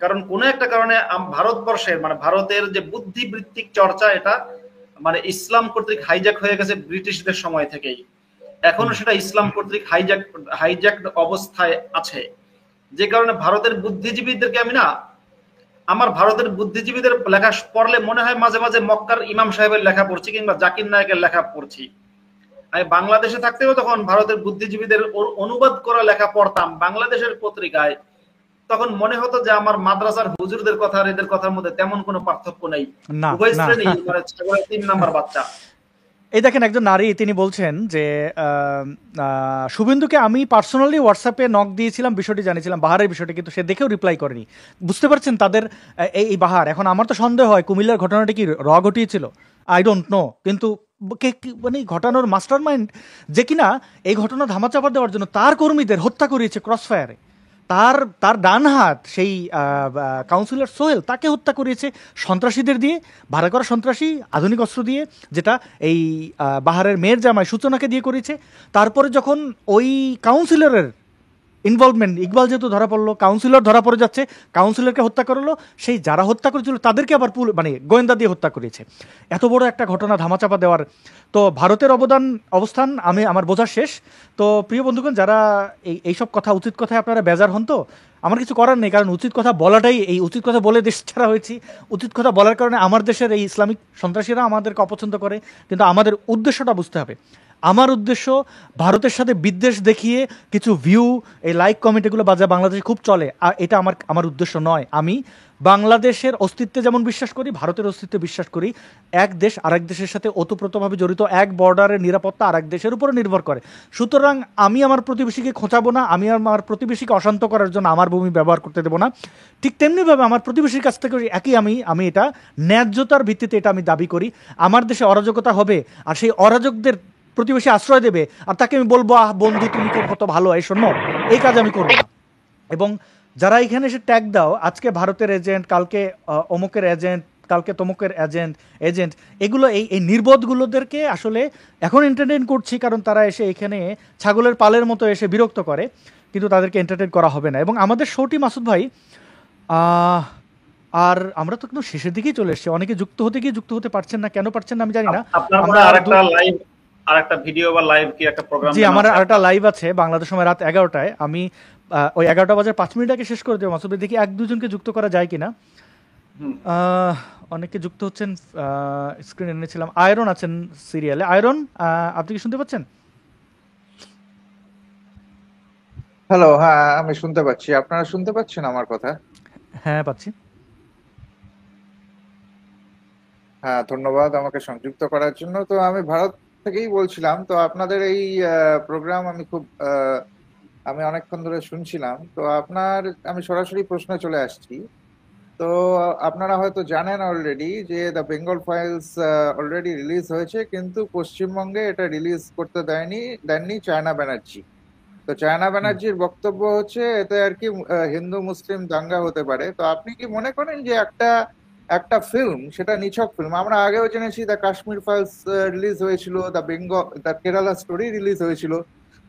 কারণ কোনো একটা কারণে ভারতবর্ষের মানে ভারতের যে বুদ্ধিবৃত্তিক চর্চা, এটা মানে ইসলাম কর্তৃক হাইজ্যাক হয়ে গেছে ব্রিটিশদের সময় থেকেই। এখনো সেটা ইসলাম কর্তৃক হাইজ্যাকড অবস্থায় আছে, যে কারণে ভারতের বুদ্ধিজীবীদেরকে আমার ভারতের বুদ্ধিজীবীদের লেখা পড়লে মনে হয় মাঝে মাঝে মক্কার ইমাম সাহেবের লেখা পড়ছি কিংবা জাকির নায়কের লেখা পড়ছি। আমি বাংলাদেশে থাকতেও তখন ভারতের বুদ্ধিজীবীদের অনুবাদ করা লেখা পড়তাম বাংলাদেশের পত্রিকায়, তখন মনে হতো যে আমার মাদ্রাসার হুজুরদের কথা আর এদের কথার মধ্যে তেমন কোনো পার্থক্য নেই, উভয় শ্রেণী মানে 3 নাম্বার বাচ্চা। এই দেখেন একজন নারী, তিনি বলছেন যে শুভেন্দুকে আমি পার্সোনালি হোয়াটসঅ্যাপে নক দিয়েছিলাম, বিষয়টি জানিয়েছিলাম, বাহারের বিষয়টি, কিন্তু সে দেখেও রিপ্লাই করেনি। বুঝতে পারছেন তাদের এই বাহার। এখন আমার তো সন্দেহ হয় কুমিল্লার ঘটনাটি কি ঘটিয়েছিল, আই ডোন্ট নো, কিন্তু মানে ঘটানোর মাস্টার মাইন্ড যে কিনা এই ঘটনা ধামাচাপা দেওয়ার জন্য তার কর্মীদের হত্যা করিয়েছে ক্রস ফায়ারে, তার ডান হাত সেই কাউন্সিলর সোহেল, তাকে হত্যা করিয়েছে সন্ত্রাসীদের দিয়ে, ভাড়া করা সন্ত্রাসী আধুনিক অস্ত্র দিয়ে, যেটা এই বাহারের মেয়ের জামাই সূচনাকে দিয়ে করেছে। তারপরে যখন ওই কাউন্সিলরের ইনভলভমেন্ট, ইকবাল যেহেতু ধরা পড়লো, কাউন্সিলর ধরা পড়ে যাচ্ছে, কাউন্সিলরকে হত্যা করলো, সেই যারা হত্যা করেছিল তাদেরকে আবার মানে গোয়েন্দা দিয়ে হত্যা করেছে। এত বড় একটা ঘটনা ধামাচাপা দেওয়ার তো ভারতের অবস্থান আমার বোঝার শেষ। তো প্রিয় বন্ধুগণ, যারা এইসব কথা, উচিত কথায় আপনারা বেজার হন, তো আমার কিছু করার নেই, কারণ উচিত কথা বলাটাই, এই উচিত কথা বলে দেশ ছাড়া হয়েছি। উচিত কথা বলার কারণে আমার দেশের এই ইসলামিক সন্ত্রাসীরা আমাদেরকে অপছন্দ করে, কিন্তু আমাদের উদ্দেশ্যটা বুঝতে হবে। আমার উদ্দেশ্য ভারতের সাথে বিদ্বেষ দেখিয়ে কিছু ভিউ, এই লাইক কমেন্ট, এগুলো বাংলাদেশে খুব চলে, আর এটা আমার উদ্দেশ্য নয়। আমি বাংলাদেশের অস্তিত্বে যেমন বিশ্বাস করি, ভারতের অস্তিত্বে বিশ্বাস করি। এক দেশ আরেক দেশের সাথে ওতপ্রোতভাবে জড়িত, এক বর্ডারের নিরাপত্তা আরেক দেশের উপরে নির্ভর করে। সুতরাং আমি আমার প্রতিবেশীকে খোঁচাবো না, আমি আমার প্রতিবেশীকে অশান্ত করার জন্য আমার ভূমি ব্যবহার করতে দেবো না। ঠিক তেমনিভাবে আমার প্রতিবেশীর কাছ থেকে একই আমি এটা ন্যায্যতার ভিত্তিতে এটা আমি দাবি করি। আমার দেশে অরাজকতা হবে আর সেই অরাজকদের প্রতিবেশী আশ্রয় দেবে, আর তাকে আমি বলবো বন্ধু তুমি কত ভালো, এই শোনো, এই কাজ আমি করবো না। এবং যারা এখানে এসে ট্যাগ দাও, আজকে ভারতের এজেন্ট, কালকে অমুকের এজেন্ট, কালকে তমুকের এজেন্ট, এগুলো এই নির্বোধগুলোদেরকে আসলে এখন এন্টারটেইন করছি, কারণ তারা এসে এখানে ছাগলের পালের মতো এসে বিরক্ত করে, কিন্তু তাদেরকে এন্টারটেইন করা হবে না। এবং আমাদের শোটি মাসুদ ভাই, আর আমরা তো কিন্তু শেষের দিকেই চলে এসেছি। অনেকে যুক্ত হতে পারছেন না, কেন পারছেন না আমি জানি না। আরেকটা ভিডিও বা লাইভ কি একটা প্রোগ্রাম? জি, আমার আরেকটা লাইভ আছে বাংলাদেশ সময় রাত 11টায়। আমি ওই 11টা বাজার 5 মিনিট আগে শেষ করে দেবো মাসুদ, দেখি 1-2 জনকে যুক্ত করা যায় কিনা। অনেকে যুক্ত হচ্ছেন, স্ক্রিন এনেছিলাম। আয়রন আছেন সিরিয়ালে। আয়রন, আপনি কি শুনতে পাচ্ছেন? হ্যালো, হ্যাঁ আমি শুনতে পাচ্ছি। আপনারা শুনতে পাচ্ছেন আমার কথা? হ্যাঁ, পাচ্ছি। হ্যাঁ, ধন্যবাদ আমাকে সংযুক্ত করার জন্য। তো আমি ভারত থেকেই বলছিলাম। তো আপনাদের এই প্রোগ্রাম আমি অনেকক্ষণ ধরে শুনছিলাম। তো আমি সরাসরি প্রশ্নে চলে আসছি। তো আপনারা হয়তো জানেন অলরেডি যে the Bengal files already release হয়েছে, কিন্তু পশ্চিমবঙ্গে এটা রিলিজ করতে দেননি চায়না ব্যানার্জি। তো তো চায়না ব্যানার্জির বক্তব্য হচ্ছে এতে আর কি হিন্দু মুসলিম দাঙ্গা হতে পারে। তো আপনি কি মনে করেন যে একটা ফিল্ম, সেটা নিছক ফিল্ম, আমরা আগেও জেনেছি দ্য কাশ্মীর ফাইলস রিলিজ হয়েছিল, দ্য কেরালা স্টোরি রিলিজ হয়েছিল,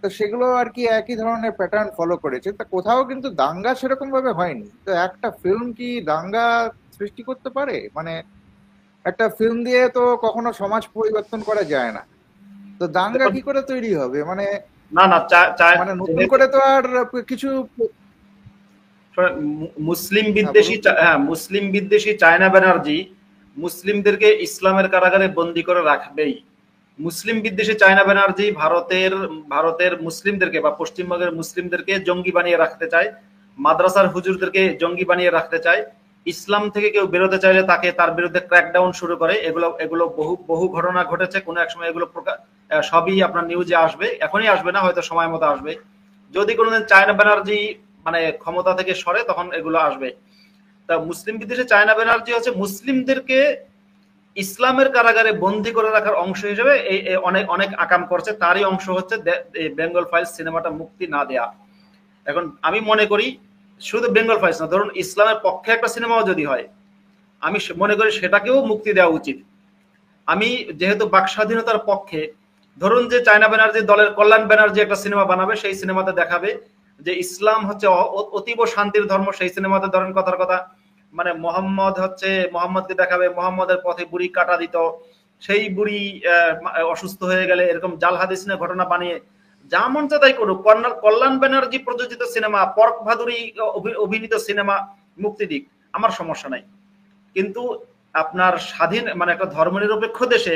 তো সেগুলো আর কি একই ধরনের প্যাটার্ন ফলো করেছে, তো কোথাও কিন্তু দাঙ্গা সেরকম ভাবে হয়নি। তো একটা ফিল্ম কি দাঙ্গা সৃষ্টি করতে পারে? মানে একটা ফিল্ম দিয়ে তো কখনো সমাজ পরিবর্তন করা যায় না, তো দাঙ্গা দেখুন, কি করে তৈরি হবে? মানে না না মানে নতুন করে তো আর কিছু। মুসলিম হ্যাঁ, বিদ্বেষী বলুন। হ্যাঁ, মুসলিম বিদ্বেষী চায়না ব্যানার্জি মুসলিমদেরকে ইসলামের কারাগারে বন্দী করে রাখবেই। মুসলিম বিদ্বেষী চায়না ব্যানার্জি ভারতের মুসলিমদেরকে বা পশ্চিমবঙ্গের মুসলিমদেরকে জঙ্গি বানিয়ে রাখতে চায়, মাদ্রাসার হুজুরদেরকে জঙ্গি বানিয়ে রাখতে চায়, ইসলাম থেকে কেউ বেরোতে চাইলে তার বিরুদ্ধে ক্র্যাকডাউন শুরু করে। এগুলো বহু বহু ঘটনা ঘটেছে, কোনো এক সময় এগুলো সবই আপনার নিউজে আসবে, এখনই আসবে না, হয়তো সময় মতো আসবে। যদি কোনোদিন চায়না ব্যানার্জি মানে ক্ষমতা থেকে সরে তখন এগুলো আসবে। তা মুসলিম বিদ্বেষী চায়না ব্যানার্জি হচ্ছে মুসলিমদেরকে ইসলামের কারাগারে বন্দী করে রাখার অংশ হিসেবে অনেক অনেক আকাম করছে। তারই অংশ হচ্ছে বেঙ্গল ফাইলস সিনেমাটা মুক্তি না দেয়া। এখন আমি মনে করি শুধু বেঙ্গল ফাইলস না, ধরুন ইসলামের পক্ষে একটা সিনেমাও যদি হয়, আমি মনে করি সেটাকেও মুক্তি দেওয়া উচিত। আমি যেহেতু বাক স্বাধীনতার পক্ষে, ধরুন যে চায়না ব্যানার্জি দলের কল্যাণ ব্যানার্জি একটা সিনেমা বানাবে, সেই সিনেমাতে দেখাবে যে ইসলাম হচ্ছে অতীব শান্তির ধর্ম। সেই সিনেমাতে ধরেন কথার কথা মানে মোহাম্মদকে দেখাবে মোহাম্মদের পথে বুড়ি কাটা দিত, সেই বুড়ি অসুস্থ হয়ে গেলে এরকম জাল হাদিস নিয়ে ঘটনা বানিয়ে যা মন চায় তাই করুক। কল্যাণ ব্যানার্জি প্রযোজিত সিনেমা, পরক ভাদুরী অভিনীত সিনেমা মুক্তি দিক, আমার সমস্যা নাই। কিন্তু আপনার স্বাধীন মানে একটা ধর্মনিরপেক্ষ দেশে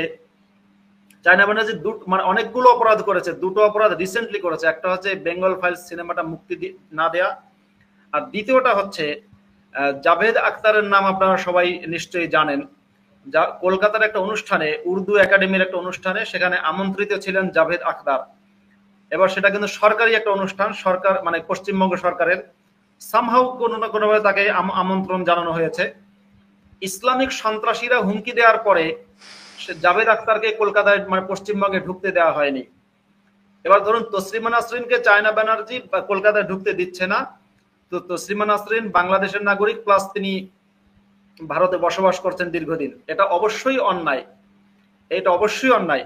চায়না ব্যানার্জি মানে অনেকগুলো অপরাধ করেছে, দুটো অপরাধ রিসেন্টলি করেছে। একটা হচ্ছে বেঙ্গল ফাইলস সিনেমাটা মুক্তি না দেয়া, আর দ্বিতীয়টা হচ্ছে জাভেদ আখতারের নাম আপনারা সবাই নিশ্চয়ই জানেন। যা কলকাতার একটা অনুষ্ঠানে, উর্দু একাডেমির একটা অনুষ্ঠানে, সেখানে আমন্ত্রিত ছিলেন জাভেদ আখতার। এবার সেটা কিন্তু সরকারি একটা অনুষ্ঠান, সরকার মানে পশ্চিমবঙ্গ সরকারের, সামহাউ কোনো না কোনোভাবে তাকে আমন্ত্রণ জানানো হয়েছে। ইসলামিক সন্ত্রাসীরা হুমকি দেওয়ার পরে জাভেদ আখতারকে কলকাতায় মানে পশ্চিমবঙ্গে ঢুকতে দেওয়া হয়নি। এবার ধরুন তসলিমা নাসরিনকে চায়না ব্যানার্জি কলকাতায় ঢুকতে দিচ্ছে না, তো তসলিমা নাসরিন বাংলাদেশের নাগরিক, প্লাস তিনি ভারতে বসবাস করছেন দীর্ঘদিন, এটা অবশ্যই অন্যায়, এটা অবশ্যই অন্যায়।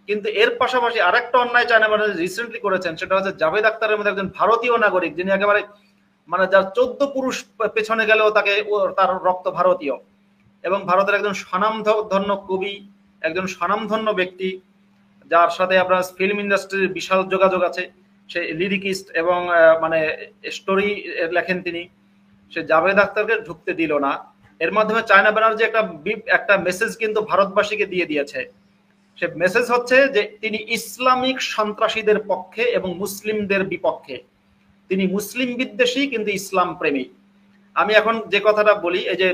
কিন্তু এর পাশাপাশি আরেকটা অন্যায় চায়না ব্যানার্জি রিসেন্টলি করেছেন, সেটা হচ্ছে জাভেদ আখতারের মধ্যে একজন ভারতীয় নাগরিক, যিনি একেবারে মানে যার 14 পুরুষ পেছনে গেলেও তার রক্ত ভারতীয়, এবং ভারতের একজন স্বনামধন্য কবি, একজন স্বনামধন্য ব্যক্তি, যার সাথে আপনার ফিল্ম ইন্ডাস্ট্রির বিশাল যোগাযোগ আছে। সে লিরিকিস্ট এবং মানে স্টোরি লেখেন তিনি। সে জাভেদ আখতারকে ঢুকতে দিল না। এর মাধ্যমে চায়না ব্যানার্জি একটা মেসেজ কিন্তু ভারতবাসীকে দিয়ে দিয়েছে। সে মেসেজ হচ্ছে যে তিনি ইসলামিক সন্ত্রাসীদের পক্ষে এবং মুসলিমদের বিপক্ষে। তিনি মুসলিম বিদ্বেষী কিন্তু ইসলাম প্রেমী। আমি এখন যে কথাটা বলি, এই যে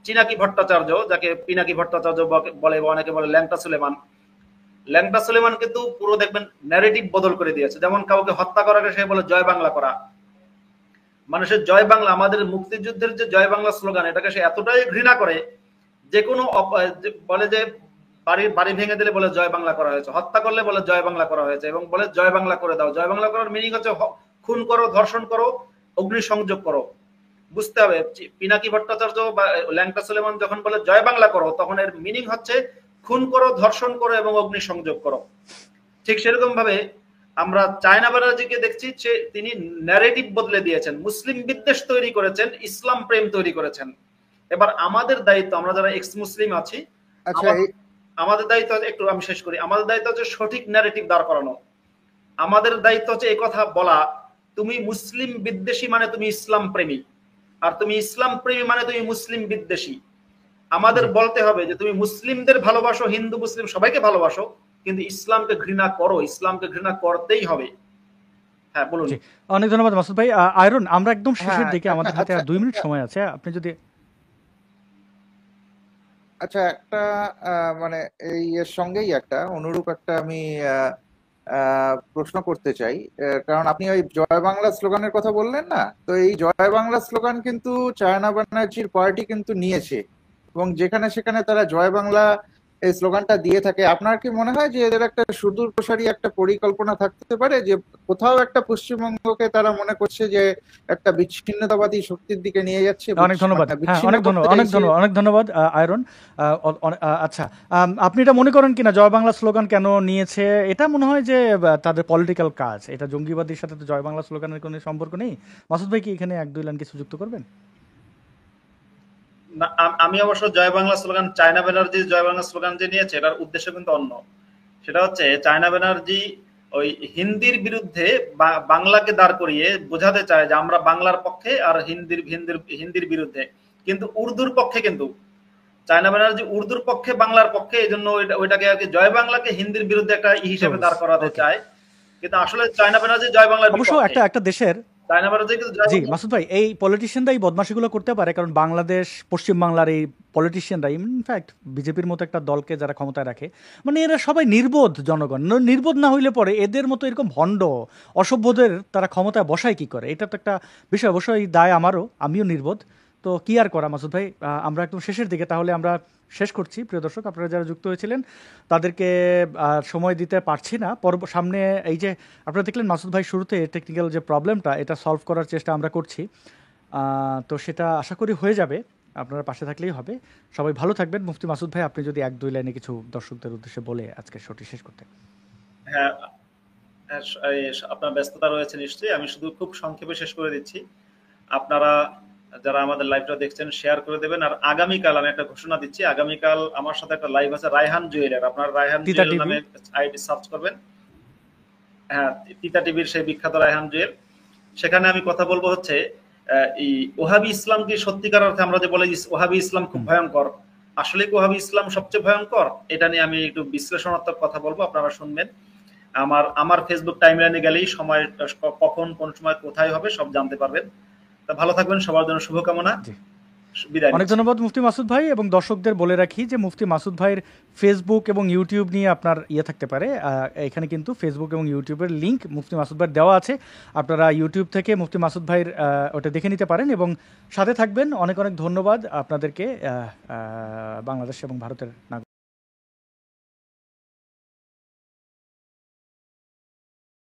চিনাকি ভট্টাচার্য, যাকে পিনাকি ভট্টাচার্য বলে, অনেকে বলে ল্যাংটা সুলেমান কিন্তু পুরো দেখবেন ন্যারেটিভ বদল করে দিয়েছে। যেমন কাউকে হত্যা করাকে সে বলে জয় বাংলা করা, মানুষের জয় বাংলা, আমাদের মুক্তিযুদ্ধের যে জয় বাংলা স্লোগান, এটাকে সে এতটাই ঘৃণা করে যে কোনো বলে যে বাড়ি ভেঙে দিলে বলে জয় বাংলা করা হয়েছে, হত্যা করলে বলে জয় বাংলা করা হয়েছে, এবং বলে জয় বাংলা করে দাও। জয় বাংলা করার মিনিং হচ্ছে খুন করো, ধর্ষণ করো, অগ্নিসংযোগ করো। বুঝতে হবে, পিনাকি ভট্টাচার্য বা ল্যাংটা সুলেমান যখন বলে জয় বাংলা করো, তখন এর মিনিং হচ্ছে খুন করো, ধর্ষণ করো এবং অগ্নিসংযোগ করো। ঠিক সেরকম ভাবে আমরা চায়না ব্যানার্জিকে দেখছি, তিনি ন্যারেটিভ বদলে দিয়েছেন, মুসলিম বিদ্বেষ তৈরি করেছেন, ইসলাম প্রেম তৈরি করেছেন। এবার আমাদের দায়িত্ব, আমরা যারা এক্স মুসলিম আছি, আচ্ছা, আমাদের দায়িত্ব একটু আমি শেষ করি, আমাদের দায়িত্ব হচ্ছে সঠিক ন্যারেটিভ দাঁড় করানো। আমাদের দায়িত্ব হচ্ছে এই কথা বলা, তুমি মুসলিম বিদ্বেষী মানে তুমি ইসলাম প্রেমী, আর তুমি ইসলাম প্রেমী মানে তুমি মুসলিম বিদ্বেষী। আমাদের বলতে হবে যে তুমি মুসলিমদের ভালোবাসো, হিন্দু মুসলিম সবাইকে ভালোবাসো, কিন্তু ইসলামকে ঘৃণা করো, ইসলামকে ঘৃণা করতেই হবে। হ্যাঁ বলুন। অনেক ধন্যবাদ মাসুদ ভাই। আয়রন, আমরা একদম শেষের হ্যাঁ, দিকে, আমাদের হাতে আর 2 মিনিট সময় আছে, আপনি যদি আচ্ছা একটা মানে এই এর সঙ্গেই একটা অনুরূপ একটা আমি প্রশ্ন করতে চাই, কারণ আপনি ওই জয় বাংলা স্লোগানের কথা বললেন না, তো এই জয় বাংলা স্লোগান কিন্তু চায়না ব্যানার্জির পার্টি কিন্তু নিয়েছে, এবং যেখানে সেখানে তারা জয় বাংলা এই স্লোগানটা দিয়ে থাকে, আপনার কি মনে হয় যে এদের একটা সুদূর প্রসারী একটা পরিকল্পনা থাকতে পারে, যে কোথাও একটা পশ্চিমবঙ্গকে তারা মনে করছে যে একটা বিচ্ছিন্নতাবাদী শক্তির দিকে নিয়ে যাচ্ছে? অনেক ধন্যবাদ। হ্যাঁ, বিচ্ছিন্ন অনেক করতে ধন্যবাদ, অনেক চাইছে। ধন্যবাদ, অনেক ধন্যবাদ আয়রন। আচ্ছা, আপনি এটা মনে করেন কিনা জয় বাংলা স্লোগান কেন নিয়েছে? এটা মনে হয় যে তাদের পলিটিক্যাল কাজ। এটা জঙ্গিবাদীর সাথে তো জয় বাংলা স্লোগানের কোনো সম্পর্ক নেই। মাসুদ ভাই কি এখানে এক দুই লাইন কিছু যুক্ত করবেন? না, আমি অবশ্য জয় বাংলা স্লোগান, চায়না ব্যানার্জি জয় বাংলা স্লোগান যে নিয়েছে এটার উদ্দেশ্য কিন্তু অন্য। সেটা হচ্ছে চায়না ব্যানার্জি ওই হিন্দির বিরুদ্ধে বাংলাকে দাঁড় করিয়ে বোঝাতে চায় যে আমরা বাংলার পক্ষে আর হিন্দির বিরুদ্ধে, কিন্তু উর্দুর পক্ষে। কিন্তু চায়না ব্যানার্জি উর্দুর পক্ষে, বাংলার পক্ষে, এই জন্য ওইটাকে আর কি জয় বাংলাকে হিন্দির বিরুদ্ধে একটা হিসেবে দাঁড় করাতে ওকে। চায়, কিন্তু আসলে চায়না ব্যানার্জি জয় বাংলার অবশ্য বিপক্ষে। একটা দেশের চায়না ব্যানার্জি কিন্তু জয় জি বাংলা। মাসুদ ভাই, এই পলিটিশিয়ানরা এই বদমাশিগুলো করতে পারে কারণ বাংলাদেশ, পশ্চিম বাংলার এই পলিটিশিয়ানরা, ইনফ্যাক্ট বিজেপির মতো একটা দলকে যারা ক্ষমতায় রাখে, মানে এরা সবাই নির্বোধ জনগণ। নির্বোধ না হইলে পরে এদের মতো এরকম ভণ্ড অসভ্যদের তারা ক্ষমতায় বসায় কি করে? এটা তো একটা বিষয়। অবশ্যই দায় আমারও, আমিও নির্বোধ। তো কি আর করা মাসুদ ভাই, আমরা একদম শেষের দিকে, তাহলে আমরা শেষ করছি। প্রিয় দর্শক, আপনারা যারা যুক্ত হয়েছিলেন তাদেরকে সময় দিতে পারছি না। সামনে এই যে আপনারা দেখলেন মাসুদ ভাই শুরুতে টেকনিক্যাল যে প্রবলেমটা, এটা সলভ করার চেষ্টা আমরা করছি। তো সেটা আশা করি হয়ে যাবে, আপনারা পাশে থাকলেই হবে। সবাই ভালো থাকবেন। মুফতি মাসুদ ভাই, আপনি যদি এক দুই লাইনে কিছু দর্শকদের উদ্দেশ্যে বলে আজকের শোটি শেষ করতে। হ্যাঁ, আপনার ব্যস্ততা রয়েছে নিশ্চয়ই, আমি শুধু খুব সংক্ষেপে শেষ করে দিচ্ছি। আপনারা যারা আমাদের লাইভটা দেখছেন শেয়ার করে দেবেন। আর আগামীকাল আমি একটা ঘোষণা দিচ্ছি, আগামীকাল আমার সাথে একটা লাইভ আছে রায়হান জুয়েলের। আপনারা রায়হান তিতা জুয়েল টিভি। নামে আইডি সার্চ করবেন। হ্যাঁ, তিতা টিভির সেই বিখ্যাত রায়হান জুয়েল। সেখানে আমি কথা বলবো হচ্ছে এই ওহাবি ইসলাম কি সত্যিকার অর্থে আমরা যে বলে ওহাবি ইসলাম খুব ভয়ঙ্কর, আসলে কি ওহাবি ইসলাম সবচেয়ে ভয়ঙ্কর? এটা নিয়ে আমি একটু বিশ্লেষণাত্মক কথা বলবো, আপনারা শুনবেন। আমার ফেসবুক টাইমলাইনে গেলেই সময়, কখন কোন সময় কোথায় হবে সব জানতে পারবেন। তা ভালো থাকবেন, সবার জন্য শুভকামনা। জি, বিদায় অনেক নিচ্ছি। ধন্যবাদ মুফতি মাসুদ ভাই। এবং দর্শকদের বলে রাখি যে মুফতি মাসুদ ভাইয়ের ফেসবুক এবং ইউটিউব নিয়ে আপনার থাকতে পারে। এখানে কিন্তু ফেসবুক এবং ইউটিউবের লিঙ্ক মুফতি মাসুদ ভাইয়ের দেওয়া আছে। আপনারা ইউটিউব থেকে মুফতি মাসুদ ভাইয়ের ওটা দেখে নিতে পারেন এবং সাথে থাকবেন। অনেক অনেক ধন্যবাদ আপনাদেরকে। বাংলাদেশ এবং ভারতের নাগরিক